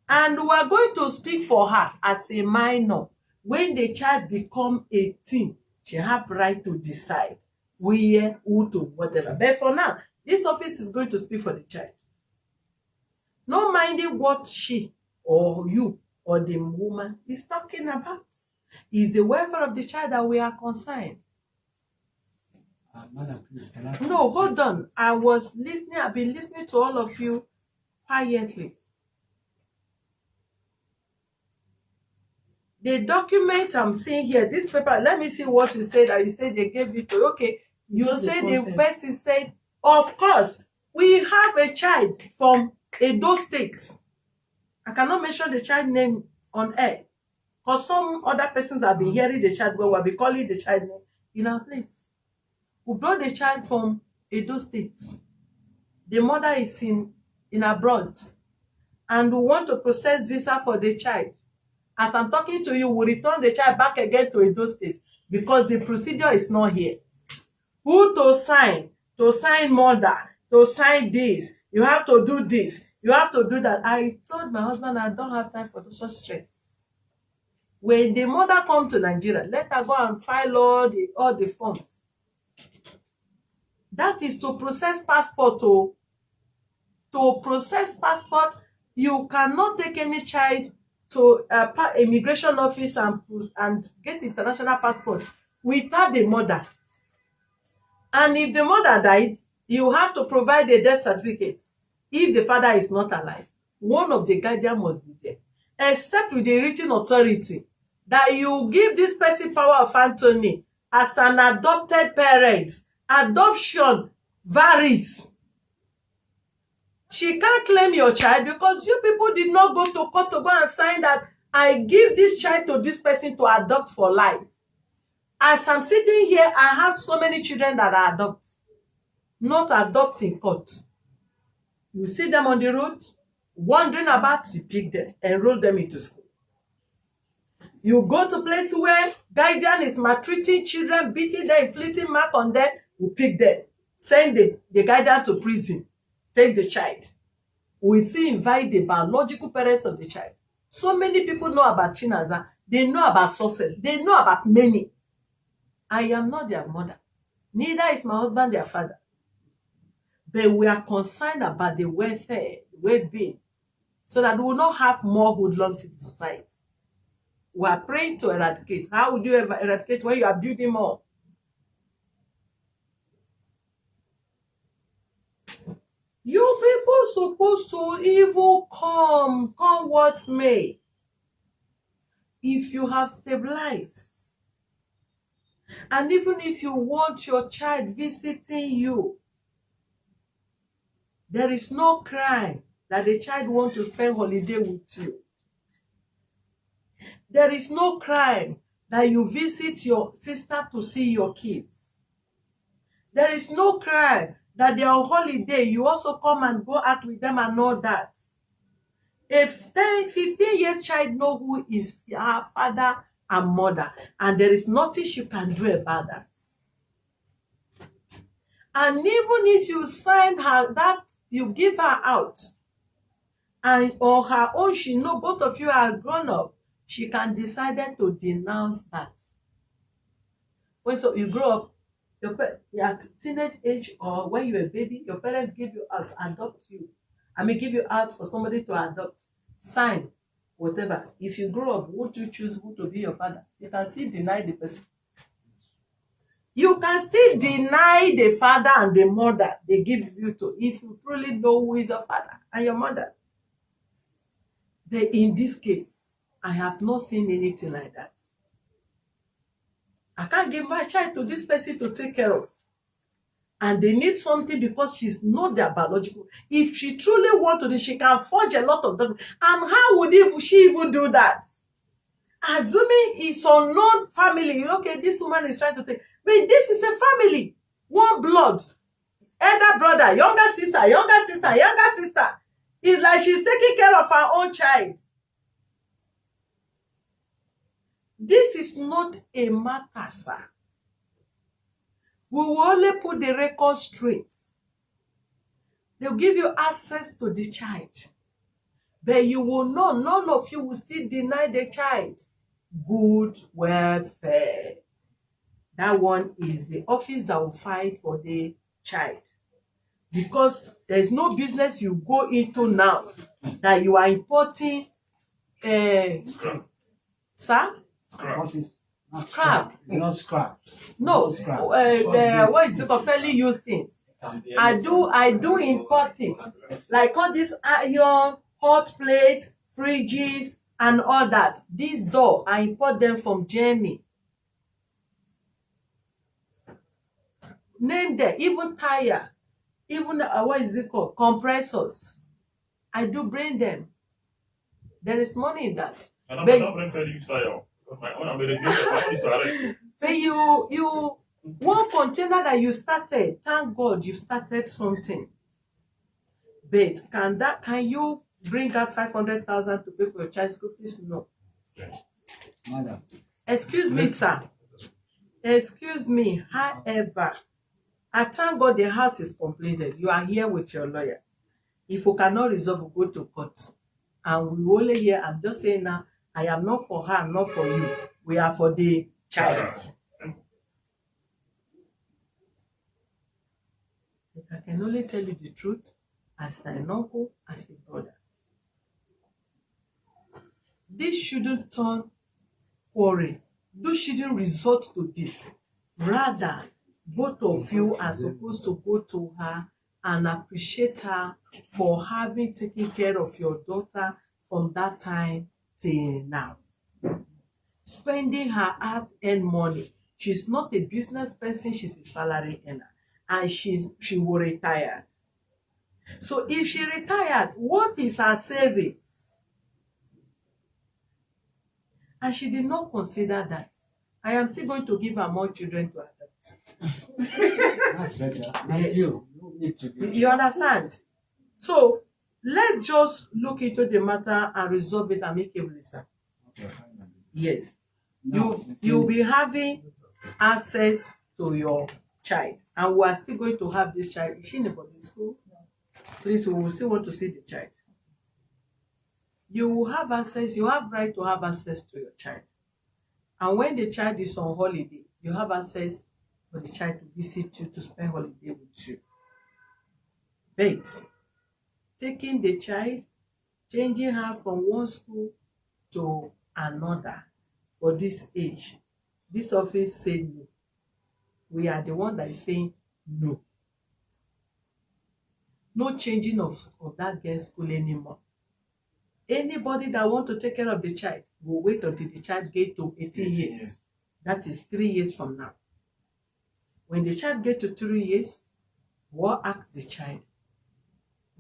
A: And we are going to speak for her as a minor. When the child become 18, she have right to decide where, who to, whatever. But for now, this office is going to speak for the child. Not minding what she or you or the woman is talking about. It's the welfare of the child that we are concerned.
B: Madam, please, can I?
A: No, hold on. I was listening. I've been listening to all of you quietly. The document I'm seeing here, this paper, let me see what you said. That you said they gave it to. Okay, you said the person said, of course, we have a child from Edo State. I cannot mention the child name on air, because some other persons have been hearing the child well, will be calling the child name in our place. We brought the child from Edo State. The mother is in abroad, and we want to process visa for the child. As I'm talking to you, we return the child back again to Edo State because the procedure is not here. Who to sign? To sign mother, to sign this. You have to do this. You have to do that. I told my husband I don't have time for such stress. When the mother comes to Nigeria, let her go and file all the forms. That is to process passport. To process passport, you cannot take any child to immigration office and get international passport without the mother. And if the mother died, you have to provide a death certificate. If the father is not alive, one of the guardian must be there, except with the written authority that you give this person power of attorney as an adopted parent. Adoption varies. She can't claim your child because you people did not go to court to go and sign that I give this child to this person to adopt for life. As I'm sitting here, I have so many children that I adopt. not adopt in court. You see them on the road, wandering about, you pick them, enroll them into school. You go to place where guardian is maltreating children, beating them, inflicting mark on them, you pick them, send the guardian to prison, take the child. We still invite the biological parents of the child. So many people know about Chinaza, they know about success, they know about many. I am not their mother, neither is my husband their father. But we are concerned about the welfare, the well-being, so that we will not have more hoodlums in the society. We are praying to eradicate. How would you ever eradicate when you are building more? You people supposed to even come what may. If you have stabilized, and even if you want your child visiting you, there is no crime that the child wants to spend holiday with you. There is no crime that you visit your sister to see your kids. There is no crime that they are on holiday, you also come and go out with them and all that. If 10, 15 years child know who is her father and mother, and there is nothing she can do about that. And even if you sign her that, you give her out, and on her own she know both of you are grown up, she can decide to denounce that. When so you grow up, at teenage age or when you're a baby, your parents give you out, adopt you. Give you out for somebody to adopt, sign, whatever. If you grow up, won't you choose who to be your father? You can still deny the person. You can still deny the father and the mother they give you to, if you truly know who is your father and your mother. But in this case, I have not seen anything like that. I can't give my child to this person to take care of. And they need something because she's not their biological. If she truly wants to, she can forge a lot of them. And how would she even do that? Assuming it's unknown family, okay, this woman is trying to take, but this is a family, one blood, elder brother, younger sister, younger sister, younger sister. It's like she's taking care of her own child. This is not a matter, sir. We will only put the record straight. They'll give you access to the child. But you will know, none of you will still deny the child good welfare. That one is the office that will fight for the child. Because there's no business you go into now that you are importing sir? Scrap.
B: Not scrap.
A: No, what is the fairly used things? I do import it. Like all this iron, hot plates, fridges, and all that. This door, I import them from Germany. Name them, even tire, even what is it called? Compressors. I do bring them. There is money in that.
F: And I'm not bring for you tire. My own, I'm going to arrest.
A: So you one container that you started, thank God you started something. But can you bring out 500,000 to pay for your child's school fees? No.
B: Madam.
A: Excuse me, sir. Excuse me. However, I thank God the house is completed. You are here with your lawyer. If you cannot resolve, go to court. And we only here, I'm just saying now, I am not for her, not for you. We are for the child. I can only tell you the truth as an uncle, as a brother. This shouldn't turn quarrel. This shouldn't resort to this. Rather, both of you are supposed to go to her and appreciate her for having taken care of your daughter from that time till now. Spending her hard-earned money. She's not a business person, she's a salary earner. And she will retire. So if she retired, what is her savings? And she did not consider that. I am still going to give her more children to adopt.
B: That's better. That's you. You need to be.
A: You understand? So let's just look into the matter and resolve it amicably, sir.
B: Okay, fine.
A: Yes.
B: Now,
A: You'll be having access to your child, and we are still going to have this child. Is she in a boarding school? Please, we will still want to see the child. You will have access, you have right to have access to your child. And when the child is on holiday, you have access for the child to visit you, to spend holiday with you. But taking the child, changing her from one school to another for this age, this office said no. We are the one that is saying no. No changing of that girl's school anymore. Anybody that want to take care of the child will wait until the child get to 18 years. That is 3 years from now. When the child get to 3 years, we'll ask the child,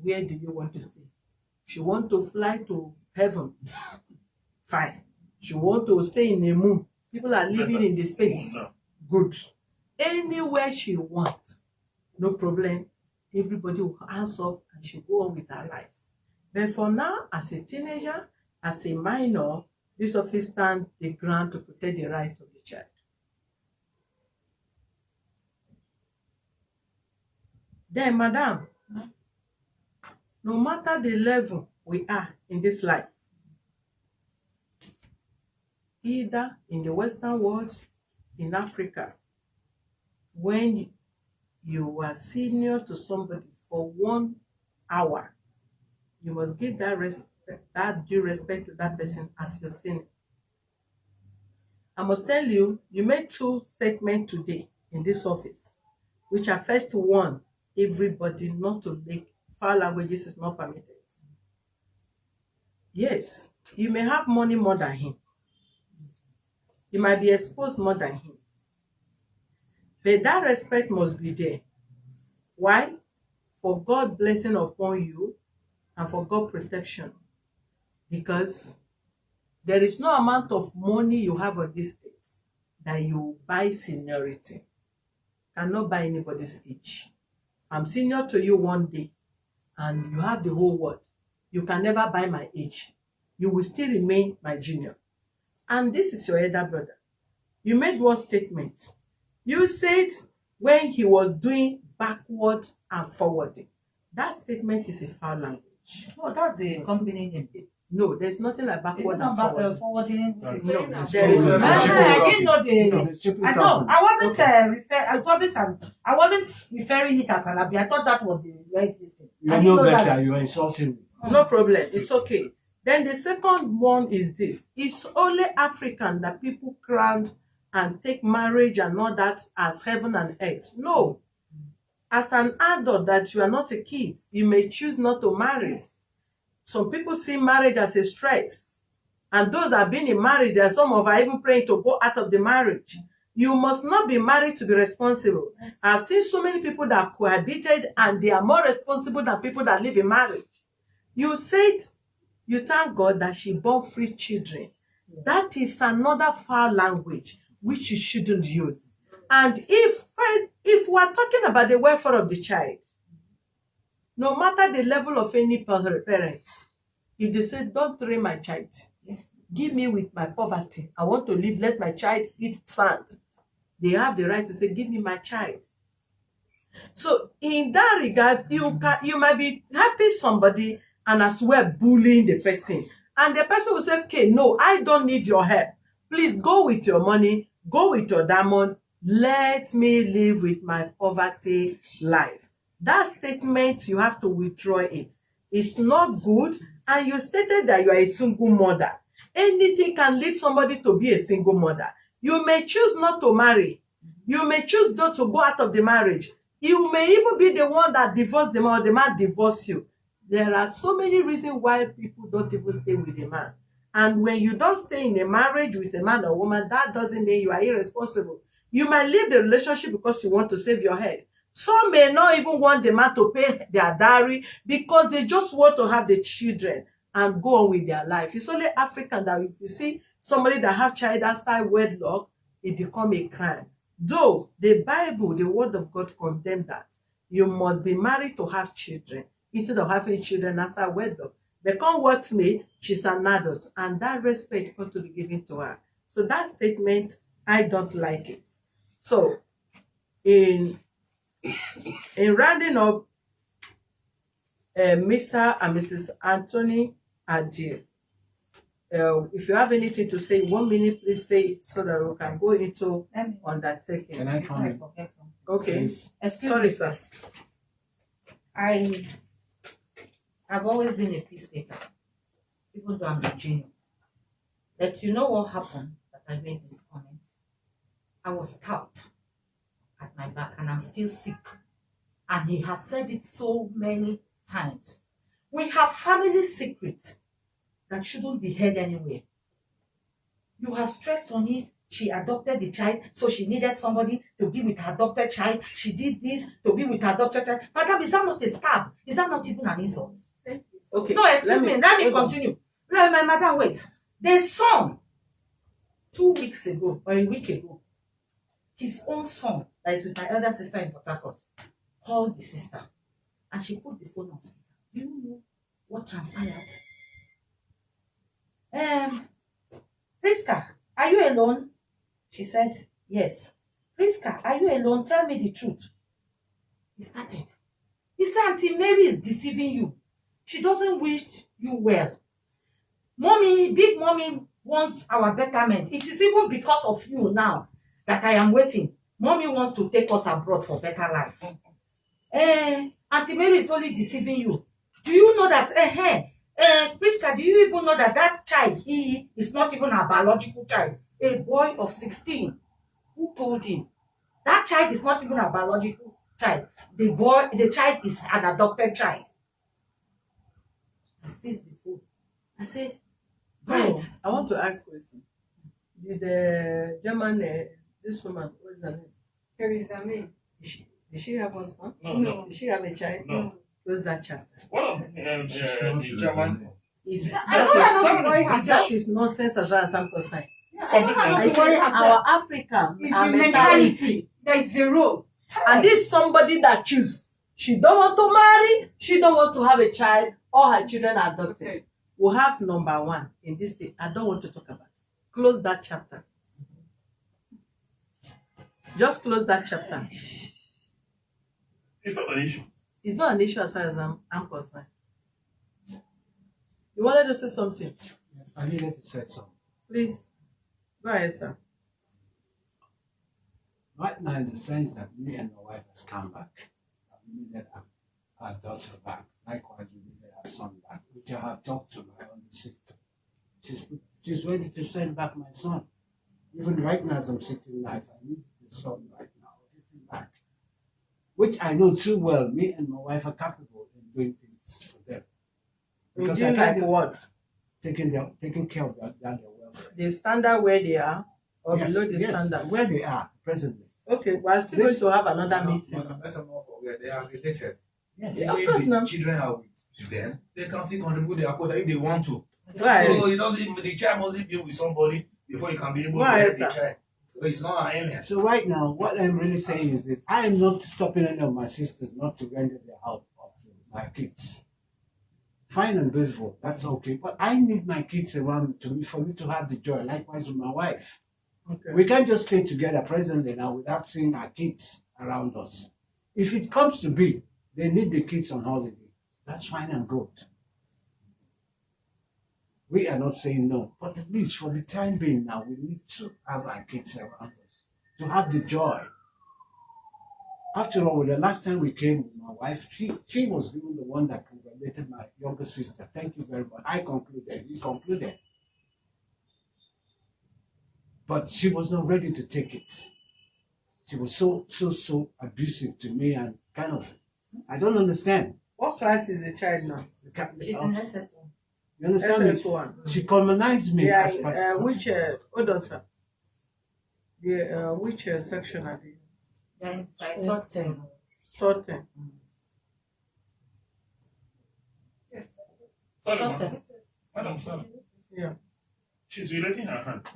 A: where do you want to stay? If you want to fly to heaven, fine. If you want to stay in the moon, people are living in the space, good. Anywhere she wants, no problem. Everybody will hands off and she'll go on with her life. But for now, as a teenager, as a minor, this office stands the ground to protect the right of the child. Then, madam, no matter the level we are in this life, either in the Western world, in Africa, when you are senior to somebody for 1 hour, you must give that due respect to that person as your senior. I must tell you, you made 2 statements today in this office, which are first one, everybody not to make foul languages is not permitted. Yes, you may have money more than him. You might be exposed more than him. But that respect must be there. Why? For God blessing upon you and for God protection. Because there is no amount of money you have on this earth that you buy seniority. Cannot buy anybody's age. I'm senior to you one day and you have the whole world. You can never buy my age. You will still remain my junior. And this is your elder brother. You made one statement. You said when he was doing backward and forwarding. That statement is a foul language.
D: No, that's the company name.
A: No, there's nothing like backward and
D: forwarding?
A: No,
E: It's
A: there is
B: a
D: I didn't know
B: It's
D: the.
B: a shipping
D: I know.
B: company.
D: I wasn't referring it as Alabi. I thought that was the right system.
B: You know better. You are insulting me.
A: No problem. It's okay. Then the second one is this. It's only African that people crown and take marriage and all that as heaven and earth. No. As an adult that you are not a kid, you may choose not to marry. Some people see marriage as a stress. And those that have been in marriage, there are some of are even praying to go out of the marriage. You must not be married to be responsible. Yes. I've seen so many people that have cohabited and they are more responsible than people that live in marriage. You said you thank God that she bore 3 children. Yeah. That is another foul language which you shouldn't use. And if we are talking about the welfare of the child, no matter the level of any parent, if they say, don't train my child, yes, give me with my poverty, I want to live, let my child eat sand, they have the right to say, give me my child. So in that regard, you might be helping somebody and as well bullying the person. And the person will say, okay, no, I don't need your help. Please go with your money, go with your diamond, let me live with my poverty life. That statement, you have to withdraw it. It's not good. And you stated that you are a single mother. Anything can lead somebody to be a single mother. You may choose not to marry. You may choose not to go out of the marriage. You may even be the one that divorced the man or the man divorced you. There are so many reasons why people don't even stay with a man. And when you don't stay in a marriage with a man or woman, that doesn't mean you are irresponsible. You might leave the relationship because you want to save your head. Some may not even want the man to pay their dowry because they just want to have the children and go on with their life. It's only African that if you see somebody that have child outside wedlock, it become a crime. Though the Bible, the word of God condemned that you must be married to have children instead of having children as a widow. But come what may, she's an adult, and that respect ought to be given to her. So that statement, I don't like it. So in rounding up, Mr. and Mrs. Anthony Adil, if you have anything to say, 1 minute, please say it so that we can go into undertaking.
B: Can I come in?
A: Okay.
B: Please.
D: Excuse
A: Sorry,
D: me,
A: sir.
D: I've always been a peacemaker, even though I'm a junior. But you know what happened that I made this comment? I was stabbed at my back and I'm still sick. And he has said it so many times. We have family secrets that shouldn't be heard anywhere. You have stressed on it. She adopted the child, so she needed somebody to be with her adopted child. She did this to be with her adopted child. Madam, is that not a stab? Is that not even an insult?
A: Okay.
D: No, excuse me. Let me continue. No, my madam, wait. The son, 2 weeks ago or a week ago, his own son, that is with my elder sister in Port Harcourt, called the sister and she put the phone on speaker. Do you know what transpired? Prisca, are you alone? She said, yes. Prisca, are you alone? Tell me the truth. He started. He said, Auntie Mary is deceiving you. She doesn't wish you well. Mommy, big mommy wants our betterment. It is even because of you now that I am waiting. Mommy wants to take us abroad for better life. Auntie Mary is only deceiving you. Do you know that? Prisca, do you even know that that child, he is not even a biological child? A boy of 16. Who told him? That child is not even a biological child. The child is an adopted child. I seized the phone. I said, right.
A: I want to ask a question. Did the German, this woman, what is her name?
E: Theresa May.
A: Did she have husband?
F: No.
A: Did she have a child?
F: No.
A: Close that chapter.
F: One of the German.
E: I don't have not to worry
A: That
E: herself.
A: is nonsense as far as I'm concerned.
E: Yeah, I don't have
A: I
E: not to
A: said
E: worry
A: our
E: herself.
A: African
E: It's
A: our
E: the
A: mentality.
E: mentality. There is a role.
A: And this somebody that choose. She don't want to marry, she don't want to have a child, all her children are adopted.
E: Okay.
A: We have number one in this thing. I don't want to talk about it. Close that chapter. Just close that chapter.
F: It's not an issue.
A: It's not an issue as far as I'm concerned. You wanted to say something?
B: Yes, I needed to say something.
A: Please. Go ahead, sir.
B: Right now, in the sense that me and my wife has come back, we needed our daughter back. Likewise, we needed our son back, which I have talked to my older sister. She's ready to send back my son. Even right now, as I'm sitting live, I need the son right now, getting back. Which I know too well, me and my wife are capable in doing things for them.
A: Because I like what?
B: Taking care of their welfare.
A: The standard where they are, or
B: Yes,
A: below the
B: yes,
A: standard?
B: where they are presently.
A: Okay, we're still going to have another meeting.
H: Let's not forget they are related.
B: Yes.
A: Yeah, of
H: If
A: course
H: the
A: not.
H: children are with them, they can still contribute their quota if they want to.
A: Right.
H: So it doesn't. The child must be with somebody before you can be able
A: Why,
H: to help
A: sir?
H: the child. Because it's not an alien.
B: So right now, what I'm really saying is this: I am not stopping any of my sisters not to render their help up to my kids. Fine and beautiful, that's okay. But I need my kids around for me to have the joy. Likewise with my wife.
A: Okay.
B: We can't just stay together presently now without seeing our kids around us. If it comes to be, they need the kids on holiday. That's fine and good. We are not saying no, but at least for the time being now, we need to have our kids around us to have the joy. After all, the last time we came with my wife, she was even the one that congratulated my younger sister. Thank you very much. I concluded, he concluded. But she was not ready to take it. She was so abusive to me and kind of, I don't understand.
A: What class is the child now?
D: She's in SS1.
B: You understand me?
A: SS1.
B: She colonized me
A: Yeah,
B: as part
A: which, hold on, sir. Yeah, which section are they?
D: Then I taught them.
A: 13.
F: Sorry,
D: Taught
F: madam.
D: them.
F: Madam, sorry.
A: Yeah.
F: She's raising her hand.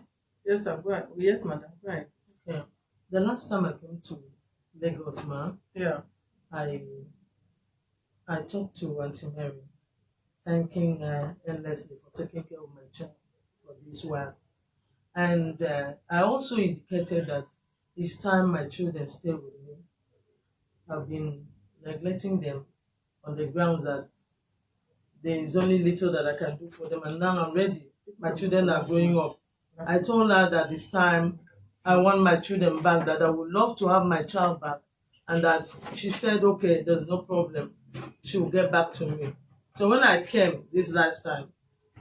A: Yes, sir. Go ahead. Yes, madam. Go ahead.
C: Yeah. The last time I came to Lagos, ma,
A: Yeah.
C: I talked to Auntie Mary, thanking her endlessly for taking care of my child for this while. And I also indicated that each time my children stay with me, I've been neglecting them on the grounds that there is only little that I can do for them. And now I'm ready. My children are growing up. I told her that this time I want my children back, that I would love to have my child back. And that she said, okay, there's no problem. She will get back to me. So when I came this last time,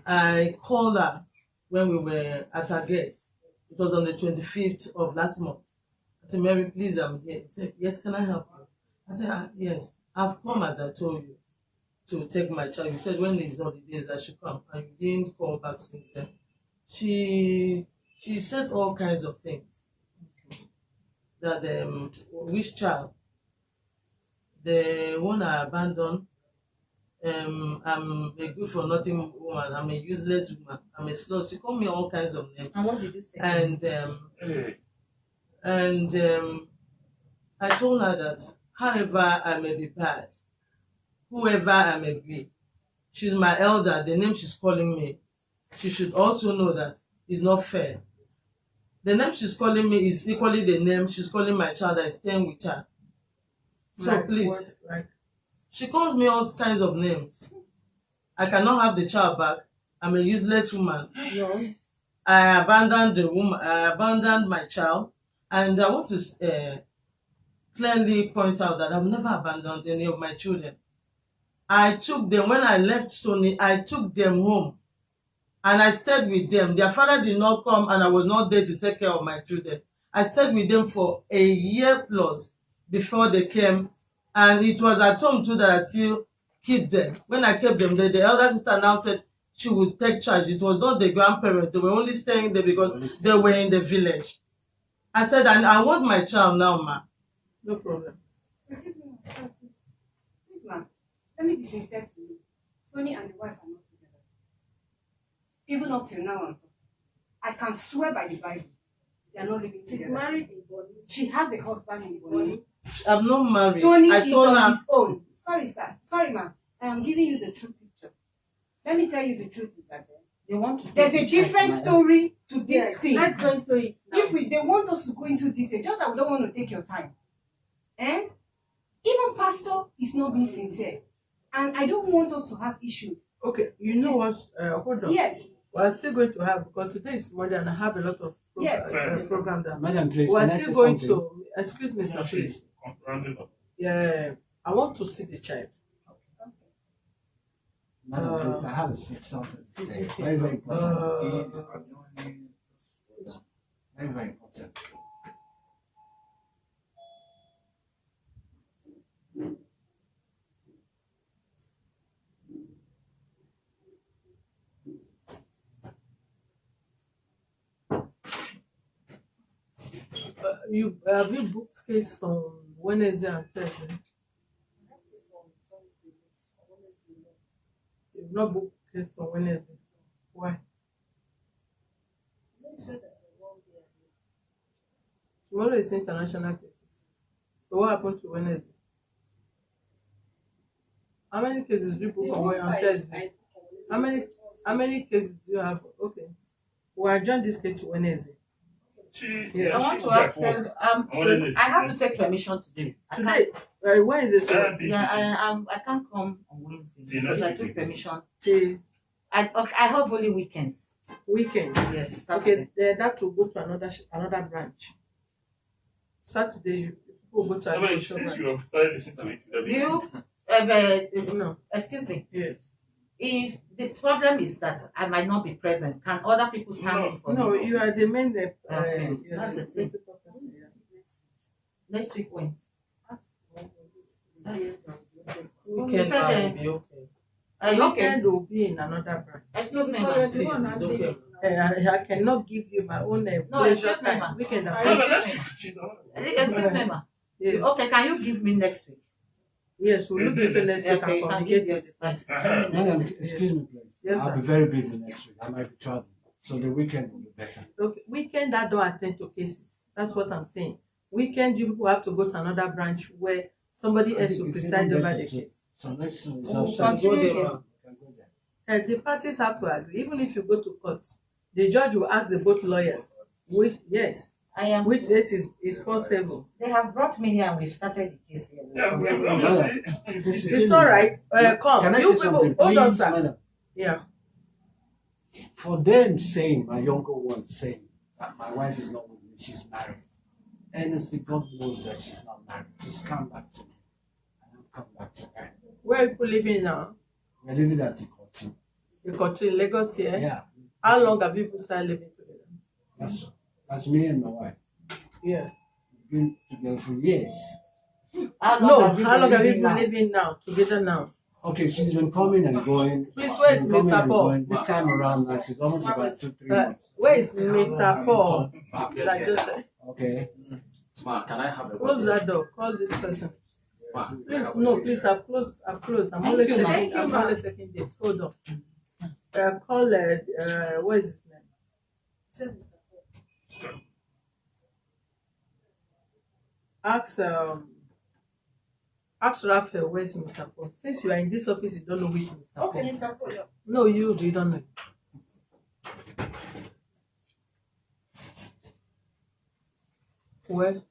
C: I called her when we were at her gate. It was on the 25th of last month. I said, Mary, please, I'm here. She said, yes, can I help you? I said, yes, I've come as I told you to take my child. You said when it's holidays I should come, and you didn't call back since then. She said all kinds of things. That which child? The one I abandoned. I'm a good for nothing woman. I'm a useless woman. I'm a slut. She called me all kinds of names.
D: And what did you say?
C: And I told her that however I may be bad, whoever I may be, she's my elder. The name she's calling me, she should also know that it's not fair. The name she's calling me is equally the name she's calling my child that is staying with her. So
A: Like
C: please,
A: what? Like,
C: she calls me all kinds of names. I cannot have the child back. I'm a useless woman.
A: no.
C: I abandoned the woman. I abandoned my child, and I want to clearly point out that I've never abandoned any of my children. I took them when I left Stony. I took them home, and I stayed with them. Their father did not come, and I was not there to take care of my children. I stayed with them for a year plus before they came, and it was at home too that I still keep them. When I kept them, the elder sister now said she would take charge. It was not the grandparents; they were only staying there because they were in the village. I said, and I want my child now, ma.
A: No problem.
E: Excuse me, please, ma'am. Let me be sincere to you. Tony and the wife are not together. Even up till now, I can swear by the Bible, they are not living
I: She's
E: together.
I: married in Bonny.
E: She has a husband in Bonny.
C: I'm not married.
E: Tony
C: I
E: is
C: told
E: on
C: her.
E: his own. Sorry, sir. Sorry, ma'am. I am giving you the true picture. Let me tell you the truth is that
D: They want to
E: there's
D: take
E: a
D: the child
E: different
D: from my
E: story to this
I: Yes,
E: thing.
I: let's go into it now.
E: If they want us to go into detail, just that we don't want to take your time. And even pastor is not being sincere. And I don't want us to have issues.
A: Okay, you know what? Hold on.
E: Yes.
A: We're still going to have, because today is Monday and I have a lot of
E: Yes.
A: program that
B: Madam, please,
A: we're
B: can I
A: still
B: say
A: going
B: something?
A: to, excuse me, sir, please.
F: Rounding up.
A: Yeah, I want to see the child.
B: Madam, please, I have something to say.
A: okay.
B: Very, very important.
H: It's annoying.
B: Very, very important.
A: You have you booked case on Wednesday and Thursday? You've not booked case on Wednesday. Why? Tomorrow is international cases. So what happened to Wednesday? How many cases do you book on Thursday? How many cases do you have? Okay. We'll adjourn this case to Wednesday.
F: Yeah,
D: I want
F: she-
D: to ask
F: yeah,
D: them.
F: Wednesday.
D: I have to take permission today.
A: Today, Wednesday.
D: I can't come on Wednesday
F: See,
D: because I
F: next
D: took
F: week.
D: permission.
A: Okay.
D: I have only weekends.
A: Weekend.
D: Yes.
A: Okay,
D: Saturday.
A: then that will go to another branch. Saturday, people go to
F: No,
A: another
F: but since
A: branch.
F: you have started listening to it,
D: Do you?
A: No.
D: Excuse me.
A: Yes.
D: If the problem is that I might not be present, can other people stand in for
A: No,
D: me?
A: you are the main.
D: Okay,
A: you're
D: that's
A: the
D: the thing.
A: principal person, yeah.
D: Next week when?
C: Weekend
D: said,
C: will be okay.
D: Are you okay?
A: Weekend will be in another branch.
D: Excuse me,
I: Because
D: ma'am.
I: the one
C: It's
I: I'm
C: okay.
I: doing
A: I cannot give you my own
D: No,
A: leisure
D: excuse me,
A: time.
D: ma'am.
A: Weekend
F: No,
A: and
F: no,
D: Excuse
F: that's
D: me.
F: she's on.
D: Excuse me, ma'am.
A: Yes.
D: Okay, can you give me next week?
A: Yes, we'll look into next week
D: Okay,
A: and
D: can give
A: communicate
D: me
A: with the
D: next
A: person.
D: send me next
B: Madam,
D: week.
B: excuse me, please.
A: Yes,
B: I'll
A: sir.
B: be very busy next week. I might be traveling. So the weekend will be better.
A: Okay, weekend I don't attend to cases. That's what I'm saying. Weekend, you people have to go to another branch where somebody
B: I
A: else
B: think
A: will
B: it's
A: preside
B: even
A: over
B: better
A: the
B: to-
A: case.
B: So let's
C: We
B: resolve
C: can
B: something.
C: go there,
D: Continue
C: ma'am.
B: We can go there.
A: And the parties have to agree. Even if you go to court, the judge will ask the both lawyers, which which date is possible.
D: They have brought me here and we've started the case here.
F: Yeah,
B: Madam,
A: It's all right. Come,
B: Can I
A: you
B: say
A: people,
B: something,
A: hold on,
B: please,
A: sir.
B: madam?
A: Yeah.
B: For them saying, my younger one saying that my wife is not with me, she's married. Honestly, God knows that she's not married. Just come back to me, and I'll come back to her.
A: Where are people living now?
B: We're living at Ikoti.
A: You got in Lagos here.
B: Yeah,
A: How long have you people started living together?
B: that's me and my wife.
A: Yeah.
B: We've been together for years.
A: How long have you been living now, together now?
B: Okay, she's been coming and going.
A: Please, where is
B: She's been coming
A: Mr.
B: and
A: Paul?
B: going. This time around now, she's almost about 2-3 months.
A: Where is Mr. Paul? Like just
B: Okay.
G: Ma, can I have a
A: close
G: word?
A: that door. Call this person.
G: Ma,
A: Please, no, please, I've closed. I'm only taking dates. Hold on. Call, what is his name? Ask Raphael, where's Mr. Paul? Since you are in this office, you don't know which Mr. Paul.
E: Okay, Mr. Paul.
A: No, you don't know. Well,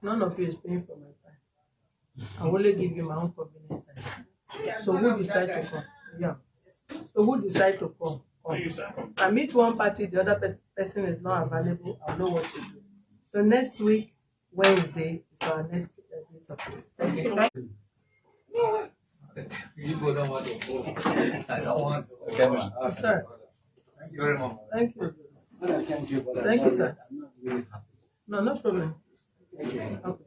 A: none of you is paying for my time. I only give you my own convenient time. So who decide to come? Yeah. So who decide to come? If I meet one party, the other person is not available, I'll know what to do. So next week, Wednesday, is our next date of this. Thank you.
H: You go down want to go. I don't want to. Okay, man.
A: Sir,
H: Thank you very much.
A: thank you.
B: Madam, thank you, but
A: Thank you, sir.
B: I'm not really happy.
A: No problem.
B: Thank you.
A: Okay,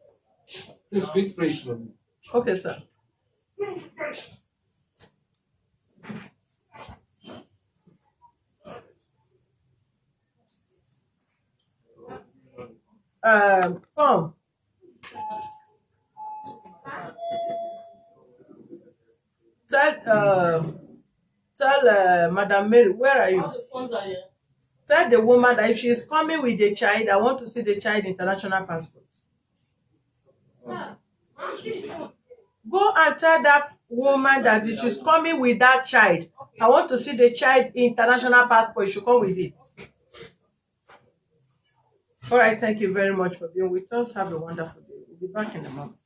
B: Please speak praise for me.
A: okay, sir. Come. Tell Madam Mary, where are you?
C: All the phones are here.
A: Tell the woman that if she is coming with the child, I want to see the child international passport.
C: Sir,
A: Go and tell that woman that if she's coming with that child, I want to see the child international passport. You should come with it. All right, thank you very much for being with us. Have a wonderful day. We'll be back in a moment.